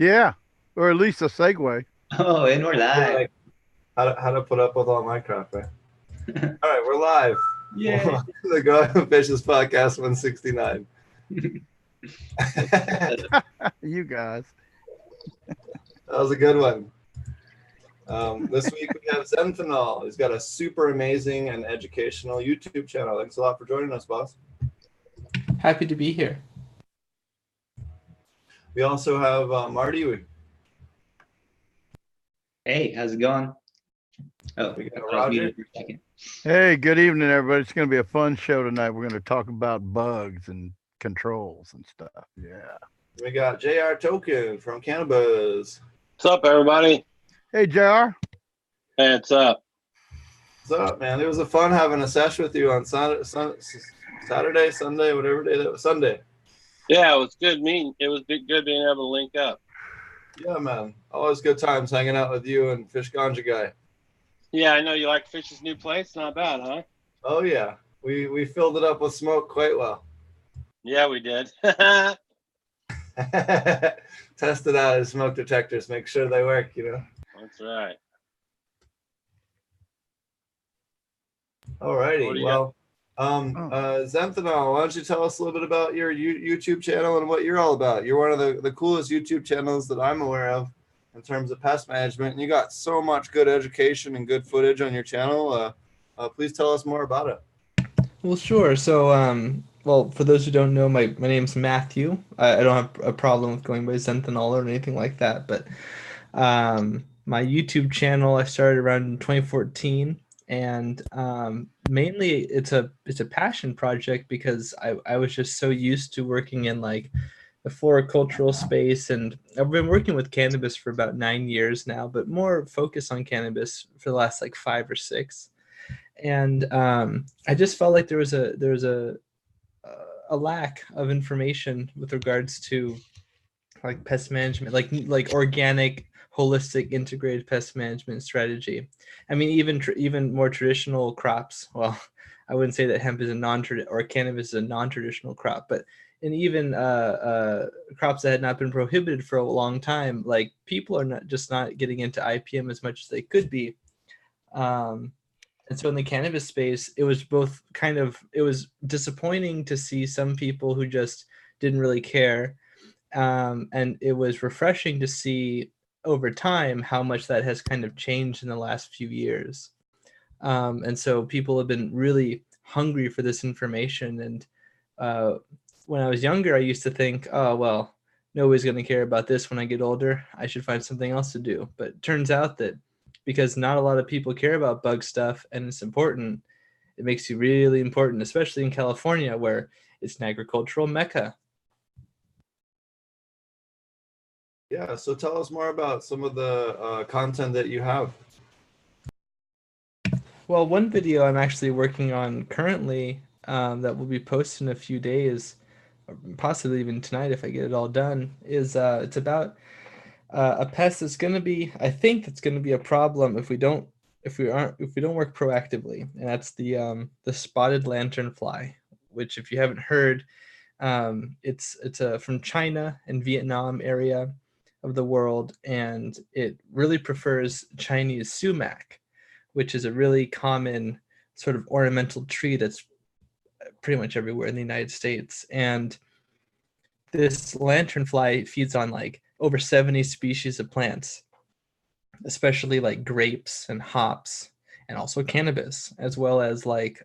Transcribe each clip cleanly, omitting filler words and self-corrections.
Yeah, or at least a segue. Oh, and we're You're live. like, how to put up with all my crap, right? All right, we're live. Yay. Welcome to the Go Ahead Fishes Podcast 169. That's That You guys. was a good one. This week we have Zenthanol. He's got a super amazing and educational YouTube channel. Thanks a lot for joining us, boss. Happy to be here. We also have Marty. Hey, how's it going? Oh, We got I was Roger. muted for a second. Hey, good evening, everybody. It's going to be a fun show tonight. We're going to talk about bugs and controls and stuff. Yeah. We got JR Token from Cannabis. What's up, everybody? Hey, JR. Hey, what's up? What's up, man? It was a fun having a sesh with you on Saturday, Sunday, whatever day that was. Sunday. Yeah, it was good meeting. It was good being able to link up. Yeah, man. Always good times hanging out with you and Fish Ganja Guy. Yeah, I know you like Fish's new place. Not bad, huh? Oh yeah, we filled it up with smoke quite well. Yeah, we did. That's Tested out his smoke detectors, make sure they work. right. Alrighty. What do you Well, Zenthanol, why don't you tell us a little bit about your YouTube channel and what you're all about? You're one of the coolest YouTube channels that I'm aware of in terms of pest management, and you got so much good education and good footage on your channel. Please tell us more about it. Well, sure. So, well, for those who don't know, my name's Matthew. I don't have a problem with going by Zenthanol or anything like that, but my YouTube channel I started around 2014, and mainly it's a passion project because I was just so used to working in like the floricultural space, and I've been working with cannabis for about 9 years now, but more focused on cannabis for the last like 5 or 6. And I just felt like there was a lack of information with regards to like pest management, like organic, holistic, integrated pest management strategy. I mean, even more traditional crops. Well, I wouldn't say that hemp is a or cannabis is a non-traditional crop, but and even crops that had not been prohibited for a long time, like people are not getting into IPM as much as they could be. And so in the cannabis space, it was it was disappointing to see some people who just didn't really care. And it was refreshing to see over time how much that has kind of changed in the last few years. And so people have been really hungry for this information. And when I was younger, I used to think, oh, well, nobody's going to care about this when I get older. I should find something else to do. But it turns out that because not a lot of people care about bug stuff and it's important, it makes you really important, especially in California where it's an agricultural mecca. Yeah, so tell us more about some of the content that you have. Well, one video I'm actually working on currently that will be posted in a few days, or possibly even tonight if I get it all done, is it's about a pest that's going to be, I think that's going to be a problem if we don't work proactively, and that's the spotted lanternfly, which if you haven't heard, it's from China and Vietnam area of the world, and it really prefers Chinese sumac, which is a really common sort of ornamental tree that's pretty much everywhere in the United States. And this lanternfly feeds on like over 70 species of plants, especially like grapes and hops, and also cannabis, as well as like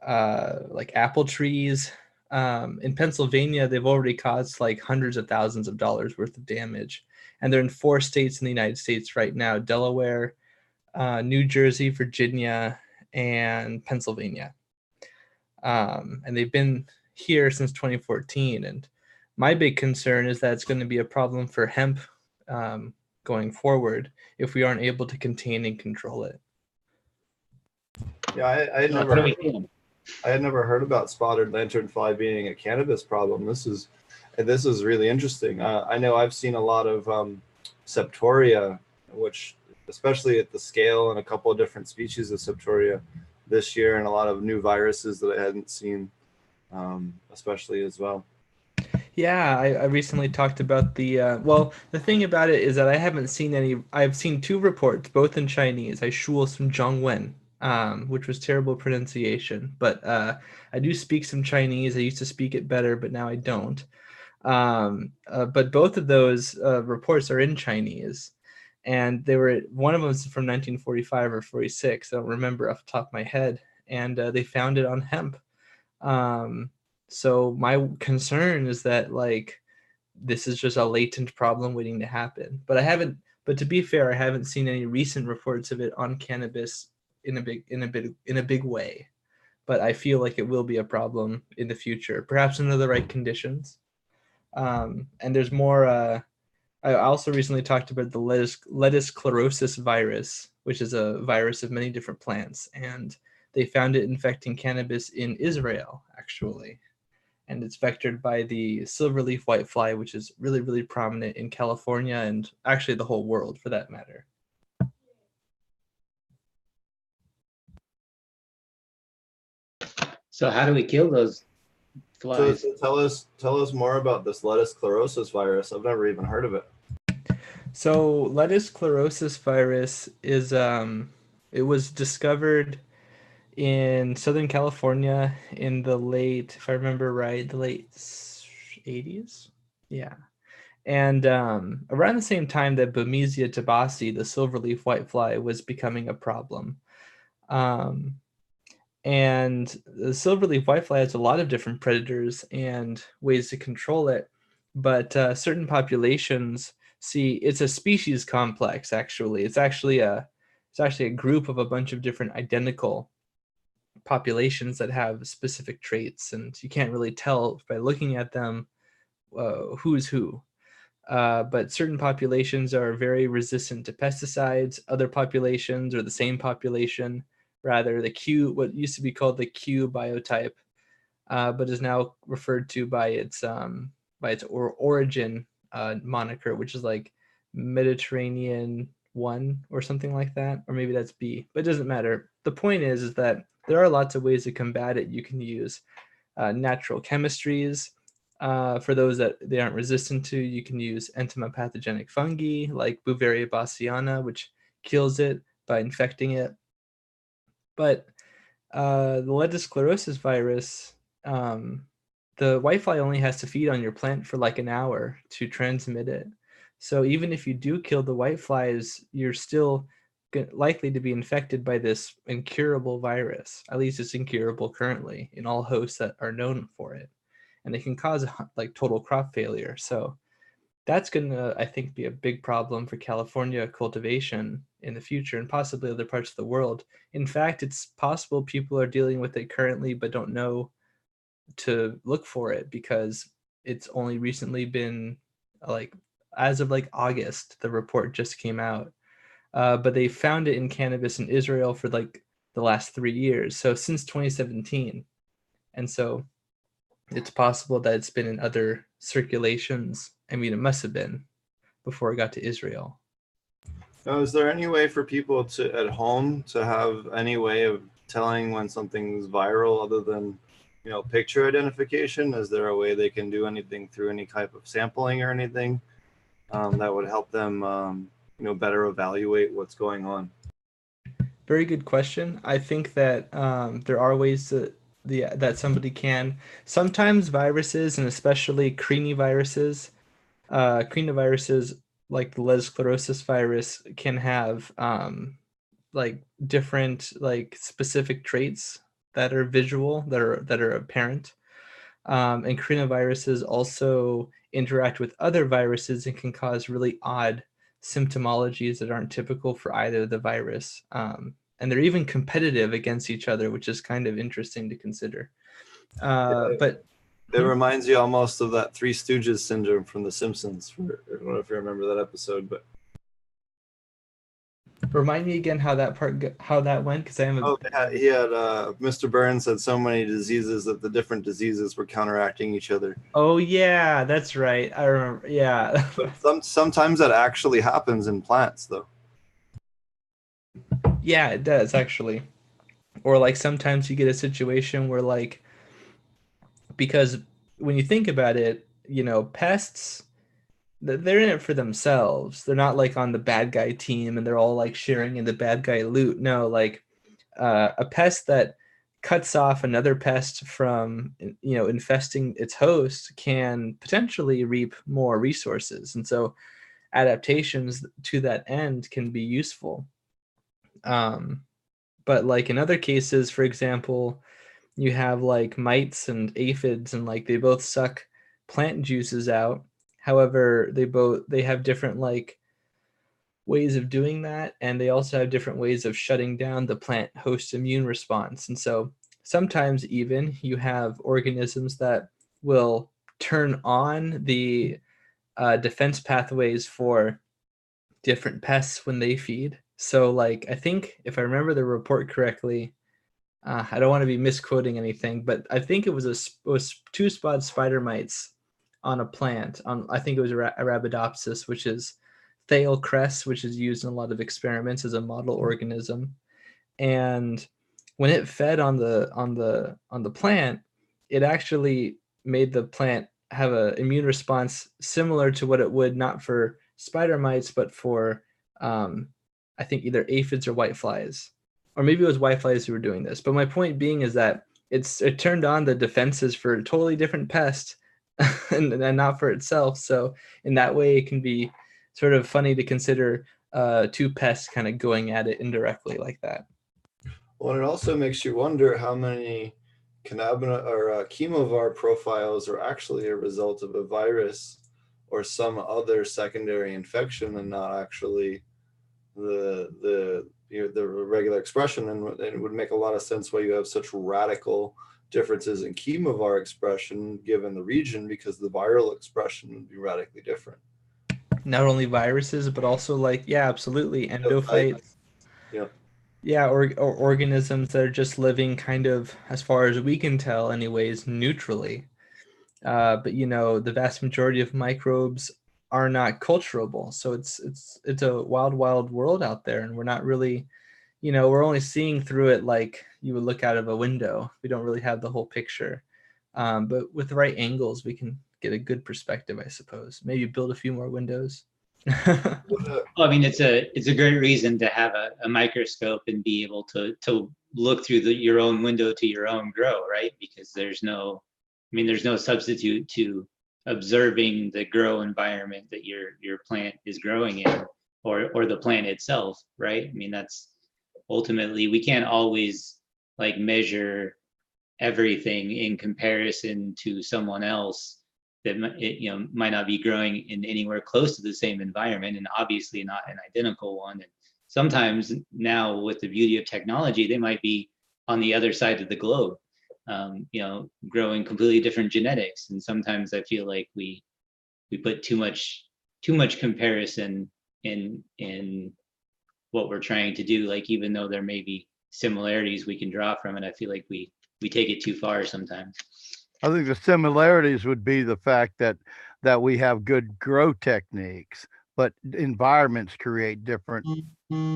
apple trees. In Pennsylvania, they've already caused like hundreds of thousands of dollars worth of damage, and they're in 4 states in the United States right now: Delaware, New Jersey, Virginia, and Pennsylvania. And they've been here since 2014. And my big concern is that it's going to be a problem for hemp going forward if we aren't able to contain and control it. Yeah, I had What never are we doing? heard about spotted lanternfly being a cannabis problem. This is really interesting. I know I've seen a lot of septoria, which especially at the scale, and a couple of different species of septoria this year, and a lot of new viruses that I hadn't seen, especially as well. Yeah, I recently talked about the thing about it is that I haven't seen any. I've seen two reports, both in Chinese. I shuo some Zhongwen, which was terrible pronunciation, but I do speak some Chinese. I used to speak it better, but now I don't. But both of those reports are in Chinese, and they were one of them is from 1945 or 46. I don't remember off the top of my head, and they found it on hemp. Um, so my concern is that like this is just a latent problem waiting to happen. But I haven't. But to be fair, I haven't seen any recent reports of it on cannabis in a big way. But I feel like it will be a problem in the future, perhaps under the right conditions. And there's more. I also recently talked about the lettuce sclerosis virus, which is a virus of many different plants, and they found it infecting cannabis in Israel, actually. And it's vectored by the silverleaf whitefly, which is really, really prominent in California and actually the whole world for that matter. So how do we kill those flies? So tell us more about this lettuce sclerosis virus. I've never even heard of it. So lettuce sclerosis virus is it was discovered in Southern California in the late, if I remember right, the late 80s. Yeah. And around the same time that Bemisia tabaci, the silverleaf whitefly, was becoming a problem. And the silverleaf whitefly has a lot of different predators and ways to control it. But certain populations see it's a species complex, actually. It's actually a group of a bunch of different identical populations that have specific traits, and you can't really tell by looking at them who's who. But certain populations are very resistant to pesticides. Other populations, or the same population, rather, what used to be called the Q biotype, but is now referred to by its origin moniker, which is like Mediterranean 1 or something like that, or maybe that's B, but it doesn't matter. The point is that there are lots of ways to combat it. You can use natural chemistries. For those that they aren't resistant to, you can use entomopathogenic fungi like Beauveria bassiana, which kills it by infecting it. But the lettuce sclerosis virus, the whitefly only has to feed on your plant for like an hour to transmit it. So even if you do kill the whiteflies, you're still likely to be infected by this incurable virus. At least it's incurable currently in all hosts that are known for it. And it can cause like total crop failure. So that's going to, I think, be a big problem for California cultivation in the future and possibly other parts of the world. In fact, it's possible people are dealing with it currently but don't know to look for it because it's only recently been like, as of like August, the report just came out. But they found it in cannabis in Israel for like the last 3 years. So since 2017. And so it's possible that it's been in other circulations. I mean, it must have been before it got to Israel. Now, is there any way for people at home to have any way of telling when something's viral other than, picture identification? Is there a way they can do anything through any type of sampling or anything that would help them, better evaluate what's going on? Very good question. I think that there are ways that somebody can. Sometimes viruses, and especially crinoviruses like the lettuce sclerosis virus can have like different like specific traits that are visual, that are apparent. And crinoviruses also interact with other viruses and can cause really odd symptomologies that aren't typical for either the virus. And they're even competitive against each other, which is kind of interesting to consider. But it reminds you almost of that Three Stooges syndrome from The Simpsons. I don't know if you remember that episode, but remind me again how that went, because I am. He had Mr. Burns had so many diseases that the different diseases were counteracting each other. Oh yeah, that's right. I remember. Yeah. But sometimes that actually happens in plants, though. Yeah, it does actually. Or like sometimes you get a situation where like, because when you think about it, pests, they're in it for themselves. They're not like on the bad guy team and they're all like sharing in the bad guy loot. No, like a pest that cuts off another pest from infesting its host can potentially reap more resources, and so adaptations to that end can be useful. But like in other cases, for example, you have like mites and aphids, and like they both suck plant juices out. However, they have different like ways of doing that, and they also have different ways of shutting down the plant host immune response. And so sometimes even you have organisms that will turn on the defense pathways for different pests when they feed. So like I think if I remember the report correctly, I don't want to be misquoting anything, but I think it was two-spot spider mites on a plant. I think it was Arabidopsis, which is Thale cress, which is used in a lot of experiments as a model organism. And when it fed on the plant, it actually made the plant have an immune response similar to what it would not for spider mites, but for I think either aphids or whiteflies. Or maybe it was whiteflies who were doing this. But my point being is that it turned on the defenses for a totally different pest and not for itself. So in that way, it can be sort of funny to consider two pests kind of going at it indirectly like that. Well, it also makes you wonder how many cannabinoid or chemovar profiles are actually a result of a virus or some other secondary infection, and not actually the regular expression. And it would make a lot of sense why you have such radical differences in chemovar expression given the region, because the viral expression would be radically different. Not only viruses, but also like, yeah, absolutely, endophytes. Yeah. Yeah, or organisms that are just living kind of, as far as we can tell anyways, neutrally. But the vast majority of microbes are not culturable. So it's a wild world out there, and we're not really, we're only seeing through it like you would look out of a window. We don't really have the whole picture. But with the right angles, we can get a good perspective, I suppose. Maybe build a few more windows. Well, I mean, it's a great reason to have a microscope and be able to look through your own window to your own grow, right? Because there's no substitute to observing the grow environment that your plant is growing in, or the plant itself, right? I mean, that's ultimately, we can't always like measure everything in comparison to someone else that might not be growing in anywhere close to the same environment, and obviously not an identical one. And sometimes now with the beauty of technology, they might be on the other side of the globe, growing completely different genetics. And sometimes I feel like we put too much comparison in what we're trying to do. Like, even though there may be similarities we can draw from it, I feel like we take it too far sometimes. I think the similarities would be the fact that we have good grow techniques, but environments create different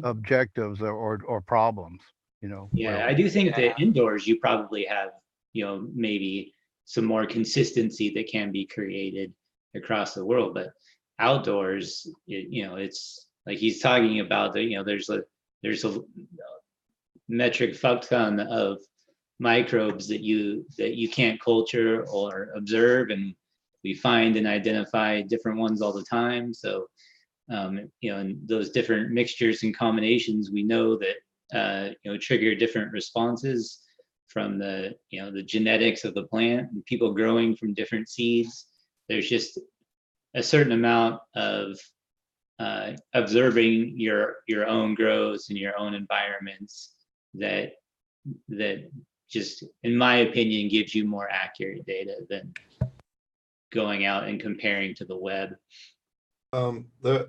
objectives or problems, Yeah, I do think that indoors you probably have, maybe some more consistency that can be created across the world. But outdoors, it's like he's talking about that, there's a metric fuck ton of microbes that you can't culture or observe, and we find and identify different ones all the time. So and those different mixtures and combinations, we know that trigger different responses from the genetics of the plant, and people growing from different seeds. There's just a certain amount of observing your own grows and your own environments that just, in my opinion, gives you more accurate data than going out and comparing to the web.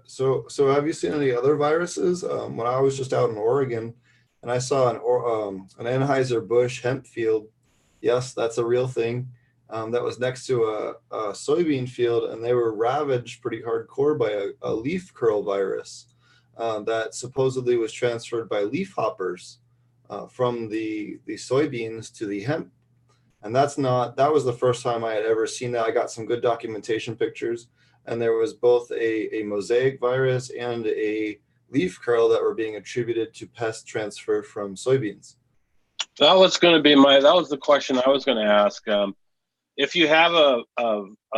So have you seen any other viruses? When I was just out in Oregon, and I saw an Anheuser-Busch hemp field. Yes, that's a real thing. That was next to a soybean field, and they were ravaged pretty hardcore by a leaf curl virus that supposedly was transferred by leaf hoppers from the soybeans to the hemp. And that was the first time I had ever seen that. I got some good documentation pictures, and there was both a mosaic virus and a leaf curl that were being attributed to pest transfer from soybeans. That was going to be that was the question I was going to ask. If you have a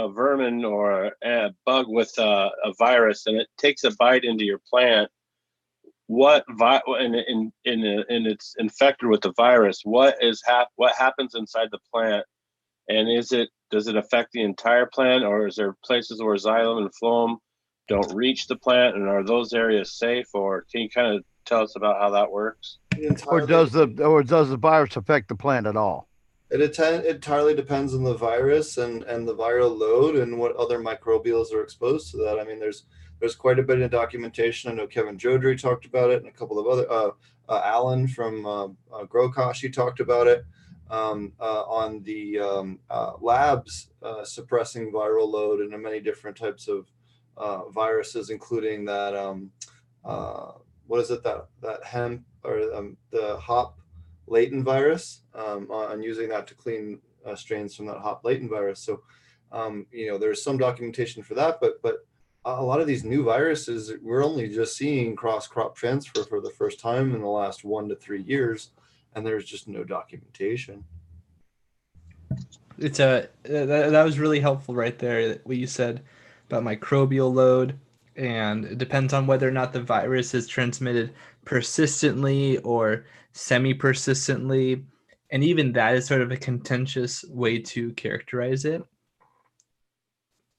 vermin or a bug with a virus and it takes a bite into your plant, and it's infected with the virus, what happens inside the plant, and does it affect the entire plant, or is there places where xylem and phloem don't reach the plant, and are those areas safe? Or can you kind of tell us about how that works? Or does the virus affect the plant at all? It entirely depends on the virus and the viral load and what other microbials are exposed to that. I mean, there's quite a bit of documentation. I know Kevin Jodry talked about it, and a couple of other Alan from Grokashi talked about it on the labs suppressing viral load and many different types of viruses, including that what is it, that hemp or the hop latent virus, on using that to clean strains from that hop latent virus. So there's some documentation for that, but a lot of these new viruses, we're only just seeing cross crop transfer for the first time in the last 1 to 3 years, and there's just no documentation. It's that was really helpful right there, what you said about microbial load, and it depends on whether or not the virus is transmitted persistently or semi-persistently, and even that is sort of a contentious way to characterize it.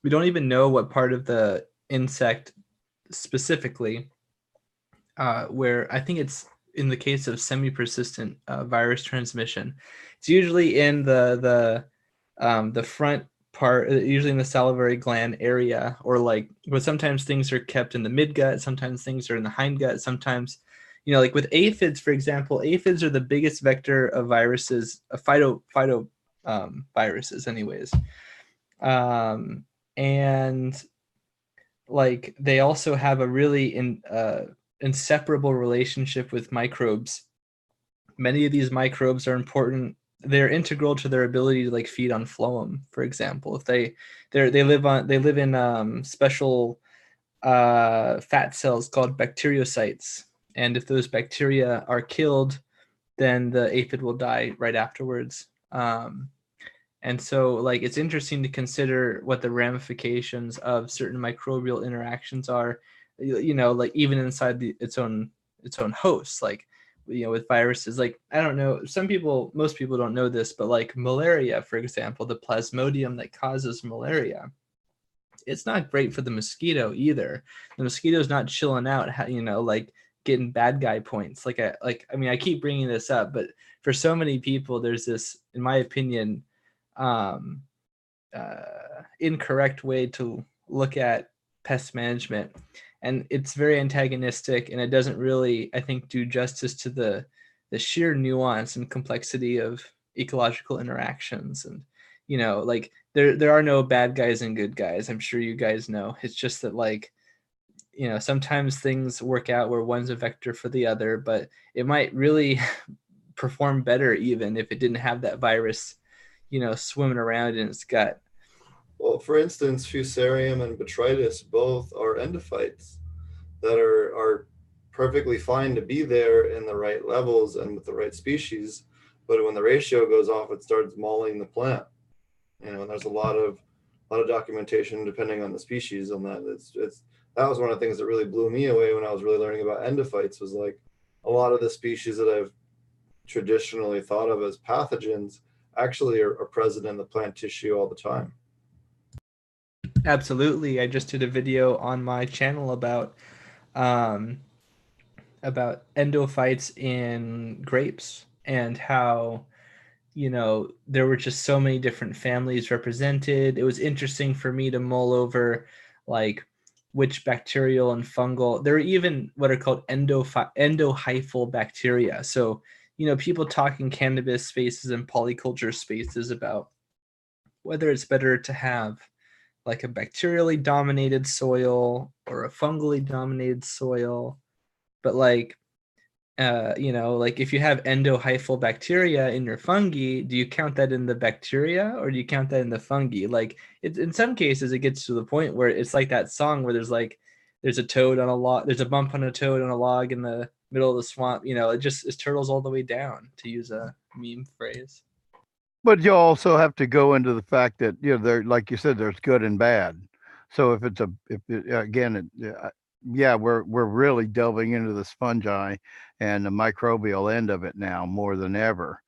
We don't even know what part of the insect specifically, where I think it's in the case of semi-persistent virus transmission, it's usually in the front part, usually in the salivary gland area, or but sometimes things are kept in the midgut, sometimes things are in the hindgut, sometimes, like with aphids, for example, aphids are the biggest vector of viruses, viruses anyways. And they also have a really inseparable relationship with microbes. Many of these microbes are important. They're integral to their ability to feed on phloem, for example. If they live in special fat cells called bacteriocytes, and if those bacteria are killed, then the aphid will die right afterwards. And so it's interesting to consider what the ramifications of certain microbial interactions are, even inside its own host, with viruses. I don't know, most people don't know this, but malaria, for example, the plasmodium that causes malaria, it's not great for the mosquito either. The mosquito's not chilling out, getting bad guy points. I keep bringing this up, but for so many people, there's this, in my opinion, incorrect way to look at pest management, and it's very antagonistic, and it doesn't really, I think, do justice to the sheer nuance and complexity of ecological interactions. And there are no bad guys and good guys. I'm sure you guys know. It's just that sometimes things work out where one's a vector for the other, but it might really perform better even if it didn't have that virus swimming around in its gut. Well, for instance, Fusarium and Botrytis both are endophytes that are perfectly fine to be there in the right levels and with the right species, but when the ratio goes off, it starts mauling the plant. And there's a lot of documentation depending on the species on that. That was one of the things that really blew me away when I was really learning about endophytes, was a lot of the species that I've traditionally thought of as pathogens actually are present in the plant tissue all the time. Absolutely. I just did a video on my channel about endophytes in grapes, and how there were just so many different families represented. It was interesting for me to mull over which bacterial and fungal. There are even what are called endohyphal bacteria. So people talk in cannabis spaces and polyculture spaces about whether it's better to have a bacterially dominated soil or a fungally dominated soil. But Like if you have endohyphal bacteria in your fungi, do you count that in the bacteria or do you count that in the fungi? Like in some cases, it gets to the point where it's like that song where there's a toad on a log, there's a bump on a toad on a log in the middle of the swamp. It turtles all the way down, to use a meme phrase. But you also have to go into the fact that there, like you said, there's good and bad. So yeah, we're really delving into this fungi and the microbial end of it now more than ever.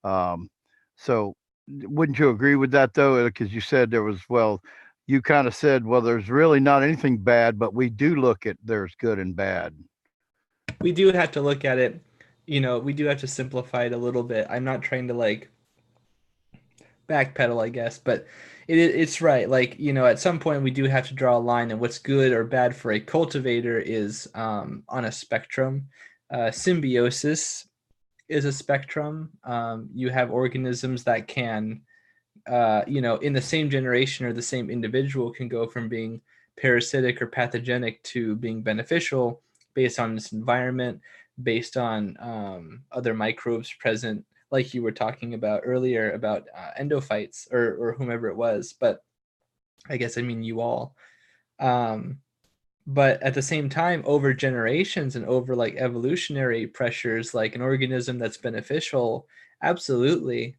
So wouldn't you agree with that though? Because you said you kind of said, well, there's really not anything bad, but we do look at there's good and bad. We do have to look at it. We do have to simplify it a little bit. I'm not trying to like backpedal, I guess, but it's right. Like, at some point we do have to draw a line, and what's good or bad for a cultivator is on a spectrum. Symbiosis is a spectrum. You have organisms that can, in the same generation or the same individual can go from being parasitic or pathogenic to being beneficial based on its environment, based on other microbes present, like you were talking about earlier about endophytes or whomever it was, but I guess I mean you all. But at the same time, over generations and over like evolutionary pressures, like an organism that's beneficial absolutely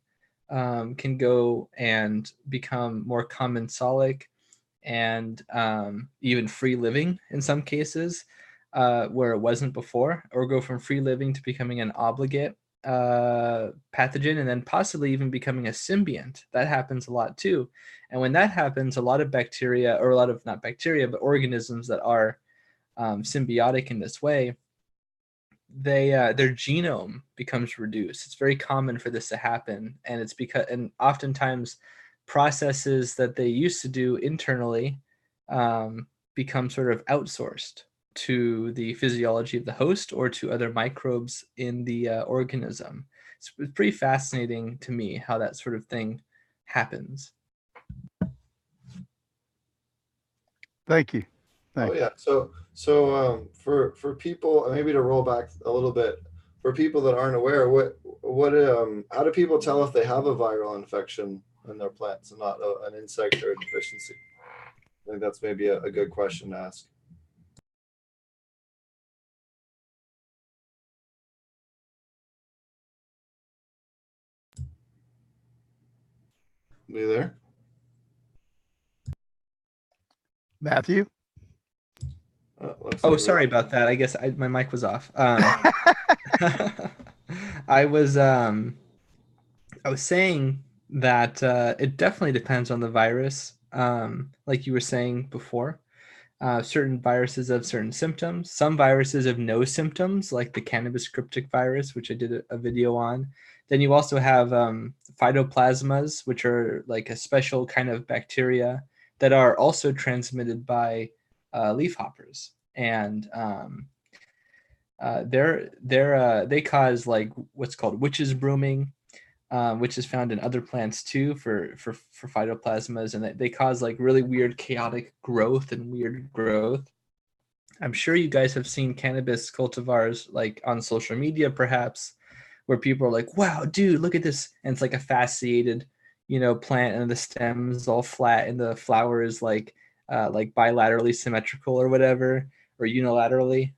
can go and become more commensalic and even free living in some cases, where it wasn't before, or go from free living to becoming an obligate pathogen, and then possibly even becoming a symbiont. That happens a lot too. And when that happens, a lot of bacteria, or a lot of not bacteria, but organisms that are symbiotic in this way, their genome becomes reduced. It's very common for this to happen, and it's because, and oftentimes processes that they used to do internally become sort of outsourced to the physiology of the host or to other microbes in the organism. It's pretty fascinating to me how that sort of thing happens. Thank you. Oh yeah. So for people, maybe to roll back a little bit, for people that aren't aware, how do people tell if they have a viral infection in their plants and not an insect or a deficiency? I think that's maybe a good question to ask. Are you there? Matthew? Sorry about that. I guess my mic was off. I was saying that it definitely depends on the virus. Like you were saying before, certain viruses have certain symptoms. Some viruses have no symptoms, like the cannabis cryptic virus, which I did a video on. Then you also have phytoplasmas, which are like a special kind of bacteria that are also transmitted by leafhoppers, and they cause like what's called witch's brooming, which is found in other plants too for phytoplasmas, and they cause like really weird chaotic growth and weird growth. I'm sure you guys have seen cannabis cultivars like on social media, perhaps, where people are like, "Wow, dude, look at this!" And it's like a fasciated, plant, and the stem is all flat, and the flower is like bilaterally symmetrical or whatever, or unilaterally.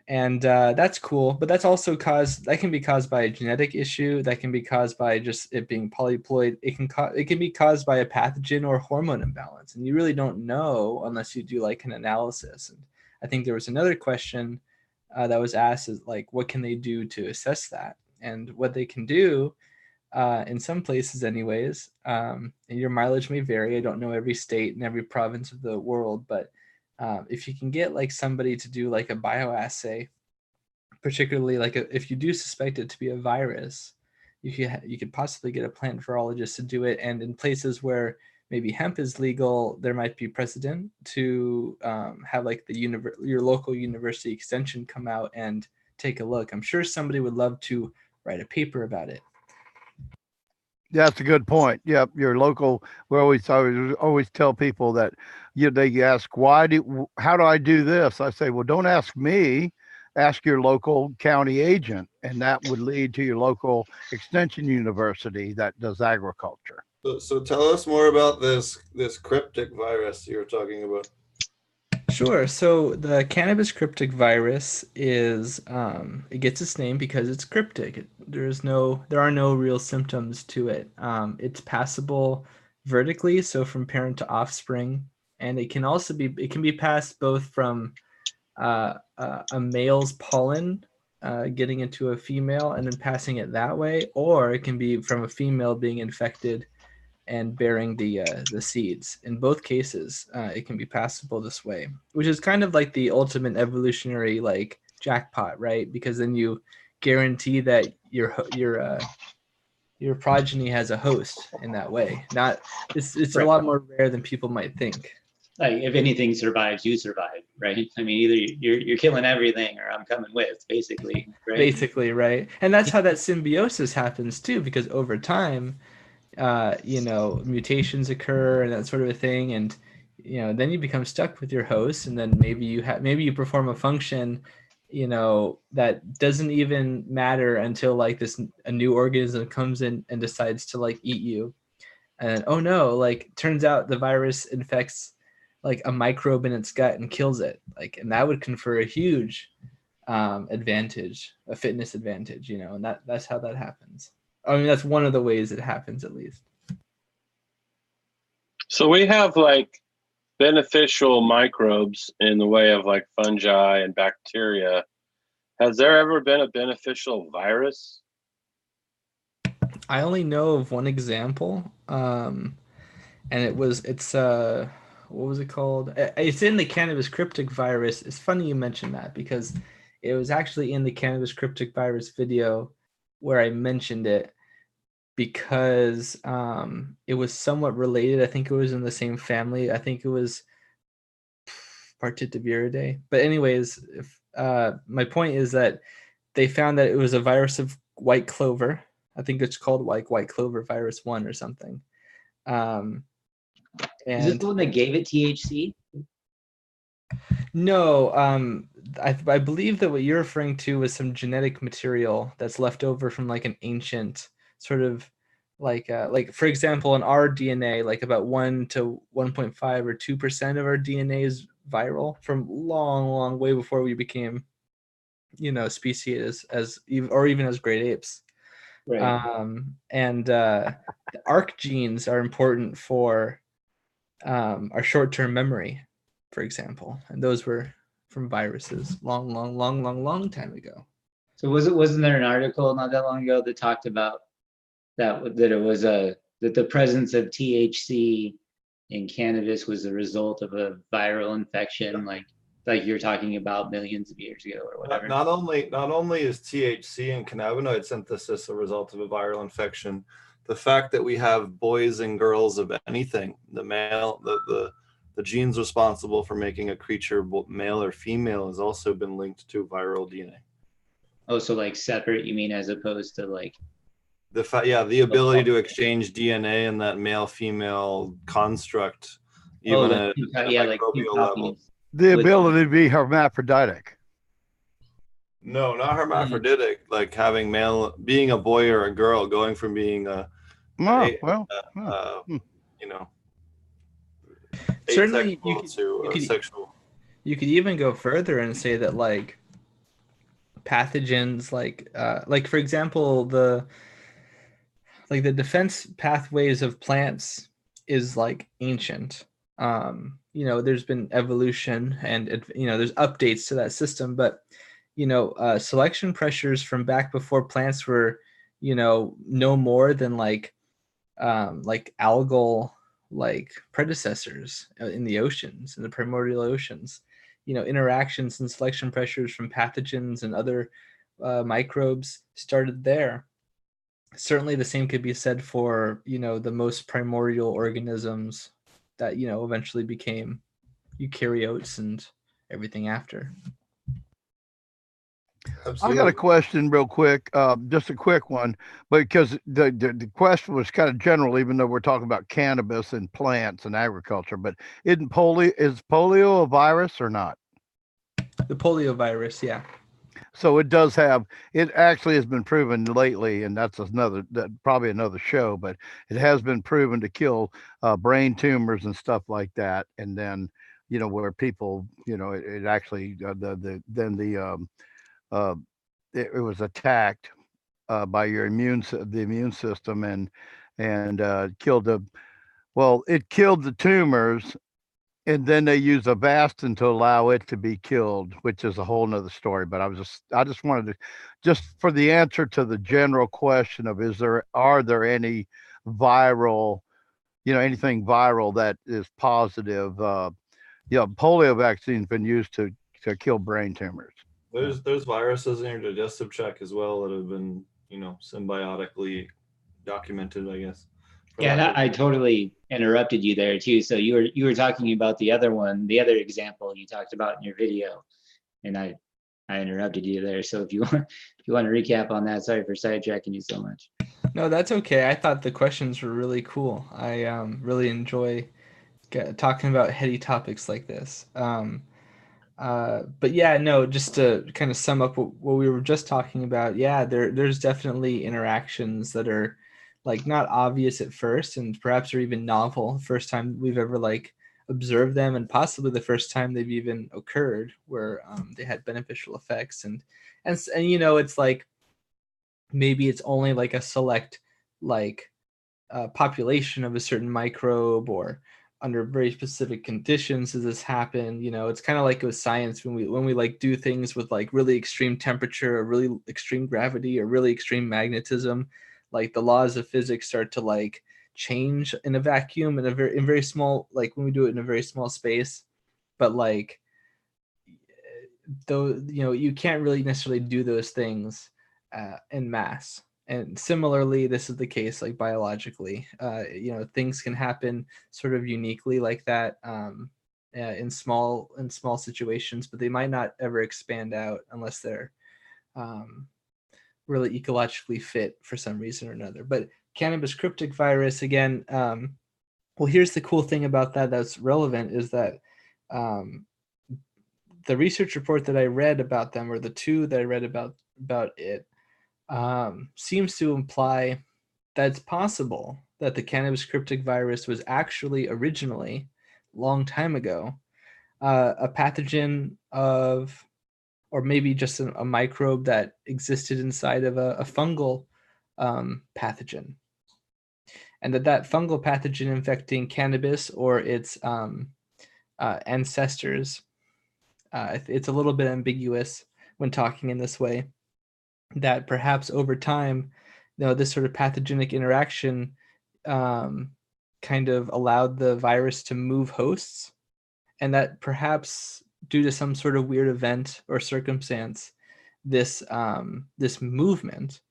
And that's cool, but that's also that can be caused by a genetic issue. That can be caused by just it being polyploid. It can be caused by a pathogen or hormone imbalance, and you really don't know unless you do like an analysis. And I think there was another question that was asked, is like, what can they do to assess that? And what they can do, in some places anyways, and your mileage may vary. I don't know every state and every province of the world, but if you can get like somebody to do like a bioassay, particularly like if you do suspect it to be a virus, you could possibly get a plant virologist to do it. And in places where maybe hemp is legal, there might be precedent to have like your local university extension come out and take a look. I'm sure somebody would love to write a paper about it. Yeah, that's a good point. Yep, your local. We always tell people that they ask how do I do this? I say, well, don't ask me, ask your local county agent, and that would lead to your local extension university that does agriculture. So tell us more about this cryptic virus you're talking about. Sure. So the cannabis cryptic virus is it gets its name because it's cryptic. There are no real symptoms to it. It's passable vertically, so from parent to offspring, and it can be passed both from a male's pollen getting into a female and then passing it that way, or it can be from a female being infected and bearing the seeds. In both cases, it can be passable this way, which is kind of like the ultimate evolutionary like jackpot, right? Because then you guarantee that your progeny has a host in that way. It's Right. a lot more rare than people might think. Like if anything survives, you survive, right? I mean, either you're killing everything or I'm coming with, basically, right? Basically, right? And that's how that symbiosis happens too, because over time, mutations occur and that sort of a thing, and then you become stuck with your host, and then maybe you perform a function, that doesn't even matter until like a new organism comes in and decides to like eat you, and oh no, like turns out the virus infects like a microbe in its gut and kills it, like, and that would confer a huge advantage, a fitness advantage, and that's how that happens. I mean, that's one of the ways it happens, at least. So we have like beneficial microbes in the way of like fungi and bacteria. Has there ever been a beneficial virus? I only know of one example, and it's what was it called? It's in the cannabis cryptic virus. It's funny you mentioned that because it was actually in the cannabis cryptic virus video where I mentioned it, because it was somewhat related. I think it was in the same family. I think it was Partitaviridae. But anyways, my point is that they found that it was a virus of white clover. I think it's called like white clover virus 1 or something. Is this the one that gave it THC? No, I believe that what you're referring to was some genetic material that's left over from like an ancient sort of like for example, in our DNA, like about 1 to 1.5 or 2% of our DNA is viral from long way before we became, species or even as great apes. Right. And the ARC genes are important for our short-term memory, for example, and those were from viruses long time ago. So wasn't there an article not that long ago that talked about that it was that the presence of THC in cannabis was the result of a viral infection, like you're talking about millions of years ago or whatever? Not only is THC and cannabinoid synthesis a result of a viral infection, the fact that we have boys and girls of anything, the genes responsible for making a creature male or female has also been linked to viral DNA. Oh, so like separate, you mean, as opposed to like the ability to exchange DNA in that male-female construct, even at a microbial level. The ability to be hermaphroditic. No, not hermaphroditic, like being a boy or a girl, going from being certainly asexual. You could even go further and say that like pathogens, like for example, the defense pathways of plants is like ancient. There's been evolution and there's updates to that system, but selection pressures from back before plants were no more than like algal like predecessors in the oceans, in the primordial oceans. Interactions and selection pressures from pathogens and other microbes started there. Certainly the same could be said for the most primordial organisms that eventually became eukaryotes and everything after. Absolutely. I got a question real quick, just a quick one, because the question was kind of general, even though we're talking about cannabis and plants and agriculture. But is polio a virus or not? The polio virus, yeah. So it does have. It actually has been proven lately, and that's probably another show. But it has been proven to kill brain tumors and stuff like that. And then where people, it actually uh, it was attacked by the immune system and killed the well, it killed the tumors, and then they use Avastin to allow it to be killed, which is a whole nother story. But I just wanted to, just for the answer to the general question of are there any viral, anything viral that is positive? Polio vaccine's been used to kill brain tumors. There's viruses in your digestive tract as well that have been, symbiotically documented, I guess. Yeah, and I totally interrupted you there too. So you were talking about the other example you talked about in your video, and I interrupted you there. So if you want to recap on that, sorry for sidetracking you so much. No, that's okay. I thought the questions were really cool. I really enjoy talking about heady topics like this. But yeah, no, just to kind of sum up what we were just talking about, yeah, there's definitely interactions that are like not obvious at first, and perhaps are even novel the first time we've ever like observed them, and possibly the first time they've even occurred, where they had beneficial effects, and it's like maybe it's only like a select like population of a certain microbe, or under very specific conditions does this happen. It's kind of like with science when we like do things with like really extreme temperature or really extreme gravity or really extreme magnetism, like the laws of physics start to like change in a vacuum in very small, like when we do it in a very small space. But like though you can't really necessarily do those things in mass. And similarly, this is the case like biologically. Things can happen sort of uniquely like that in small situations, but they might not ever expand out unless they're really ecologically fit for some reason or another. But cannabis cryptic virus, again, well, here's the cool thing about that's relevant is that the research report that I read about them, or the two that I read about it, seems to imply that it's possible that the cannabis cryptic virus was actually originally, long time ago, a pathogen of, or maybe just a microbe that existed inside of a fungal pathogen. And that fungal pathogen infecting cannabis or its ancestors, it's a little bit ambiguous when talking in this way, that perhaps over time, this sort of pathogenic interaction kind of allowed the virus to move hosts, and that perhaps due to some sort of weird event or circumstance, this movement,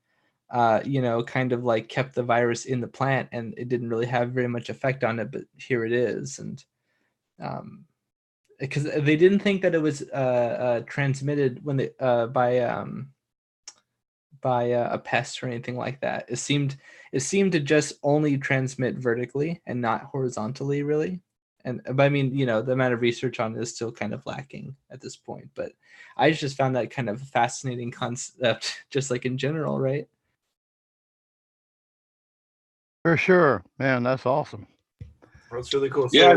kind of like kept the virus in the plant, and it didn't really have very much effect on it, but here it is. And because they didn't think that it was transmitted when they by a pest or anything like that. It seemed to just only transmit vertically and not horizontally, really. But I mean, the amount of research on it is still kind of lacking at this point. But I just found that kind of fascinating concept, just like in general, right? For sure, man. That's awesome. That's really cool. Yeah,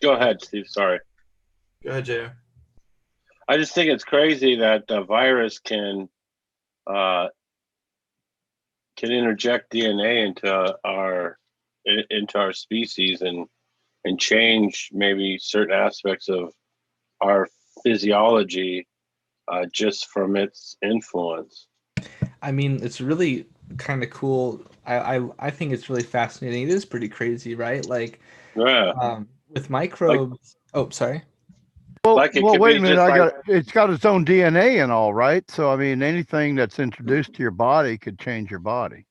go ahead, Steve. Sorry. Go ahead, JR. I just think it's crazy that the virus can interject DNA into our species and change maybe certain aspects of our physiology just from its influence. I mean, it's really kind of cool. I think it's really fascinating. It is pretty crazy, right? Like, yeah. With microbes. Sorry. Well, wait a minute. It's got its own DNA and all, right? So, I mean, anything that's introduced to your body could change your body.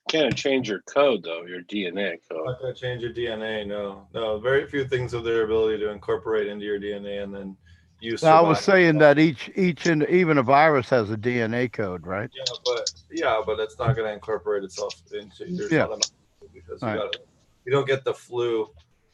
Can't change your code, though, your DNA code. Not going to change your DNA, no. Very few things have their ability to incorporate into your DNA and then use. I was saying that each and even a virus has a DNA code, right? Yeah, but it's not going to incorporate itself into yours automatically, because you don't get the flu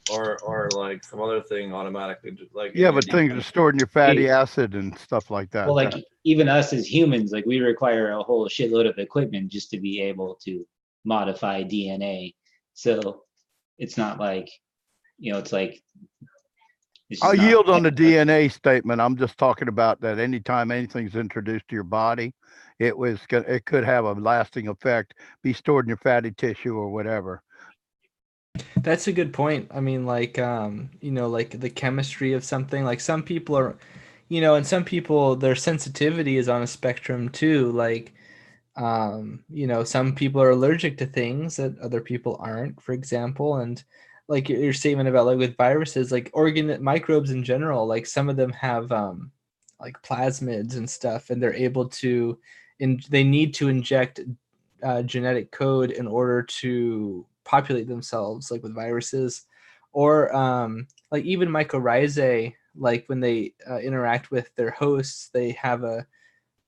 or like some other thing automatically, like in Yeah, your but things DNA? are stored in your fatty acid and stuff like that. Well, like even us as humans, like we require a whole shitload of equipment just to be able to modify DNA. So it's not like, it's like it's I'll just not. yield on the DNA statement. I'm just talking about that anytime anything's introduced to your body, it could have a lasting effect, be stored in your fatty tissue or whatever. That's a good point. I mean, like, like the chemistry of something. Like some people are, and some people their sensitivity is on a spectrum too. Like, some people are allergic to things that other people aren't, for example. And like your statement about like with viruses, like microbes in general, like some of them have like plasmids and stuff, and they're able to, they need to inject genetic code in order to populate themselves, like with viruses, or like even mycorrhizae, like when they interact with their hosts, they have a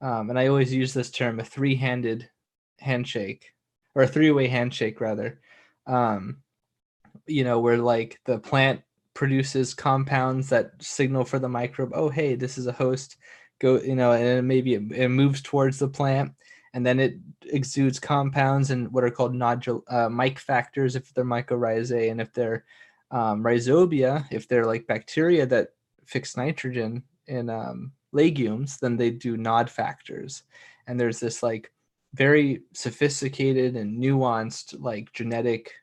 and I always use this term, a three-handed handshake, or a three-way handshake rather, where like the plant produces compounds that signal for the microbe, oh, hey, this is a host, go, and maybe it moves towards the plant, and then it exudes compounds and what are called nodule mic factors if they're mycorrhizae, and if they're rhizobia, if they're like bacteria that fix nitrogen in legumes, then they do nod factors. And there's this like very sophisticated and nuanced like genetic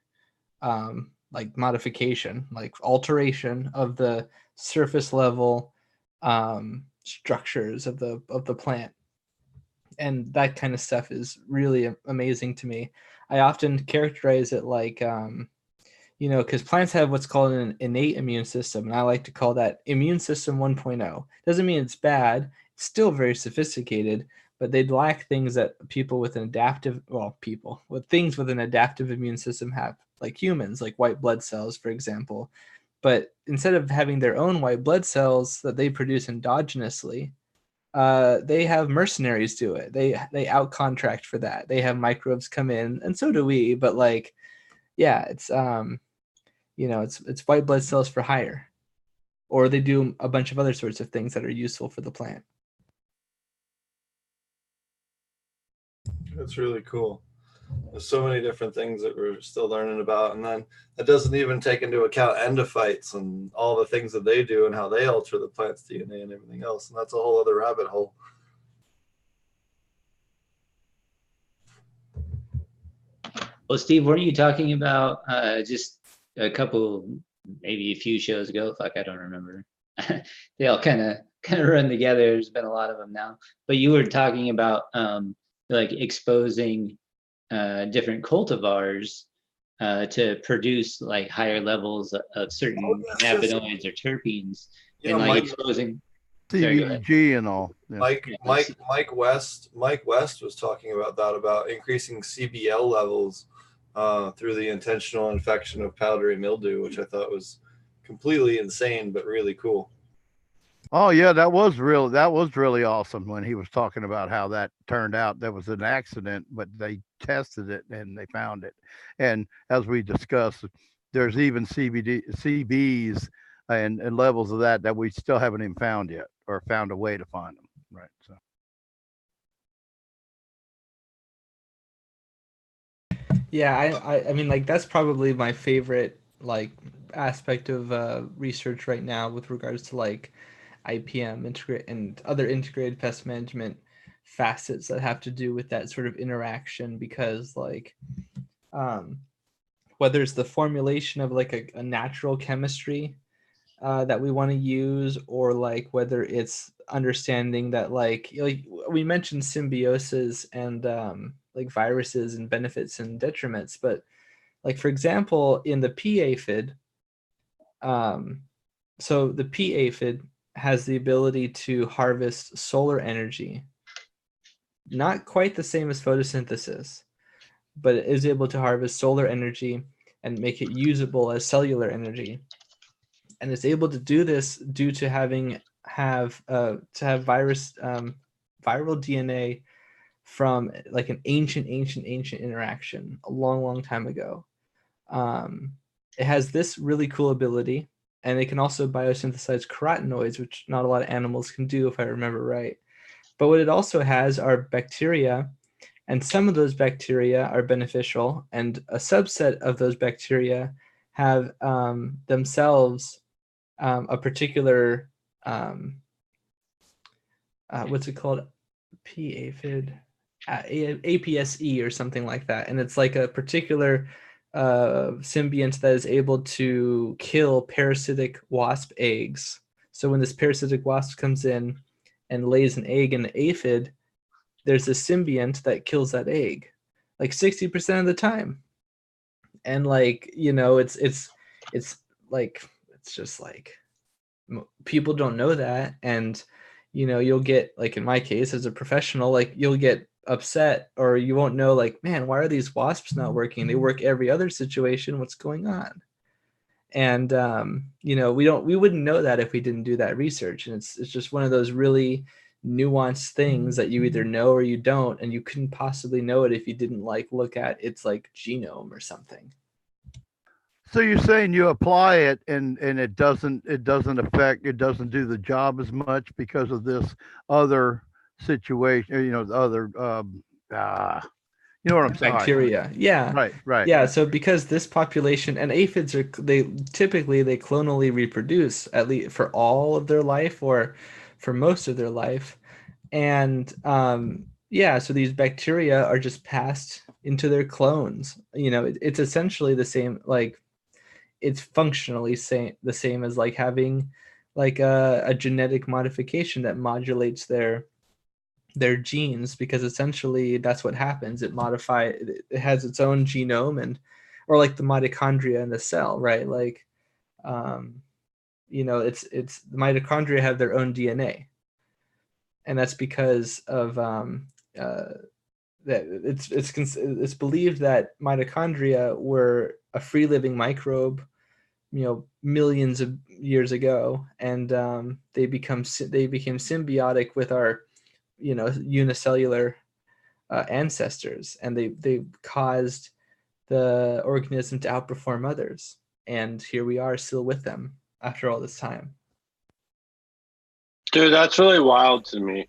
like modification, like alteration of the surface level structures of the plant. And that kind of stuff is really amazing to me. I often characterize it like because plants have what's called an innate immune system, and I like to call that immune system 1.0. Doesn't mean it's bad. It's still very sophisticated, but they lack things that people with an things with an adaptive immune system have, like humans, like white blood cells, for example. But instead of having their own white blood cells that they produce endogenously, they have mercenaries do it. They outcontract for that. They have microbes come in, and so do we. But like, yeah, it's it's white blood cells for hire, or they do a bunch of other sorts of things that are useful for the plant. That's really cool. There's so many different things that we're still learning about, and then that doesn't even take into account endophytes and all the things that they do and how they alter the plant's DNA and everything else, and that's a whole other rabbit hole. Well, Steve, weren't you talking about just a couple, maybe a few shows ago? Fuck, I don't remember. They all kind of run together. There's been a lot of them now. But you were talking about like exposing different cultivars to produce like higher levels of certain cannabinoids or terpenes, and like exposing CBG and all. Yeah. Mike West was talking about that, about increasing CBL levels through the intentional infection of powdery mildew, which I thought was completely insane but really cool. Oh yeah, that was really awesome when he was talking about how that turned out. There was an accident, but they tested it and they found it. And as we discussed, there's even CBs and levels of that we still haven't even found yet, or found a way to find them. Right. So. Yeah, I mean, like that's probably my favorite like aspect of research right now with regards to like IPM integrate and other integrated pest management facets that have to do with that sort of interaction, because like whether it's the formulation of like a natural chemistry that we want to use, or like whether it's understanding that like we mentioned symbiosis and like viruses and benefits and detriments, but like for example in the pea aphid, so the pea aphid has the ability to harvest solar energy, not quite the same as photosynthesis, but it is able to harvest solar energy and make it usable as cellular energy. And it's able to do this due to have viral DNA from like an ancient interaction a long time ago. it has this really cool ability, and it can also biosynthesize carotenoids, which not a lot of animals can do, if I remember right. But what it also has are bacteria, and some of those bacteria are beneficial, and a subset of those bacteria have themselves a particular what's it called? P aphid, APSE or something like that, and it's like a particular symbiont that is able to kill parasitic wasp eggs. So when this parasitic wasp comes in and lays an egg in the aphid, there's a symbiont that kills that egg, like 60% of the time. And like, you know, it's like, it's just like, people don't know that. And you know, you'll get, like in my case as a professional, like you'll get upset, or you won't know, like, man, why are these wasps not working? They work every other situation. What's going on? And you know, we wouldn't know that if we didn't do that research. And it's just one of those really nuanced things that you either know or you don't, and you couldn't possibly know it if you didn't like look at its like genome or something. So you're saying you apply it and it doesn't affect, it doesn't do the job as much because of this other situation, you know, the other you know what I'm saying? Bacteria. Yeah. Right. Yeah. So because this population, and aphids are, they clonally reproduce, at least for all of their life or for most of their life. And yeah, so these bacteria are just passed into their clones. You know, it's essentially the same, like it's functionally the same as like having like a genetic modification that modulates their genes, because essentially that's what happens. It has its own genome, and or like the mitochondria in the cell, right? Like you know, it's the mitochondria have their own DNA, and that's because of that it's believed that mitochondria were a free living microbe, you know, millions of years ago, and they became symbiotic with our, you know, unicellular ancestors, and they caused the organism to outperform others, and here we are still with them after all this time. Dude, that's really wild to me.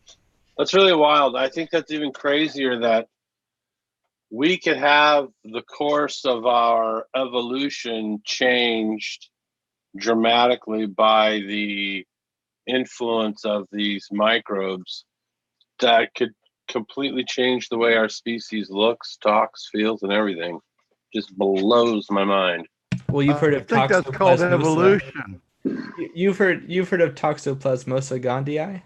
That's really wild. I think that's even crazier that we could have the course of our evolution changed dramatically by the influence of these microbes that could completely change the way our species looks, talks, feels, and everything. Just blows my mind. Well, you've heard of I think that's called evolution. You've heard of Toxoplasmosa gondii?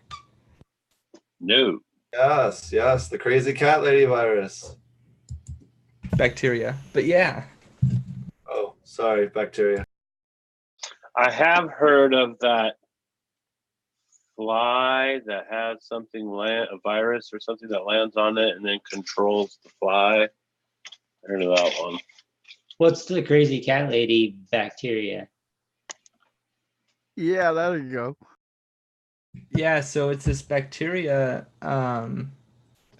No. Yes, the crazy cat lady virus. Bacteria, but yeah. Oh, sorry, bacteria. I have heard of that fly that has something a virus or something that lands on it and then controls the fly. I heard of that one. What's the crazy cat lady bacteria? Yeah, there you go. Yeah, so it's this bacteria, and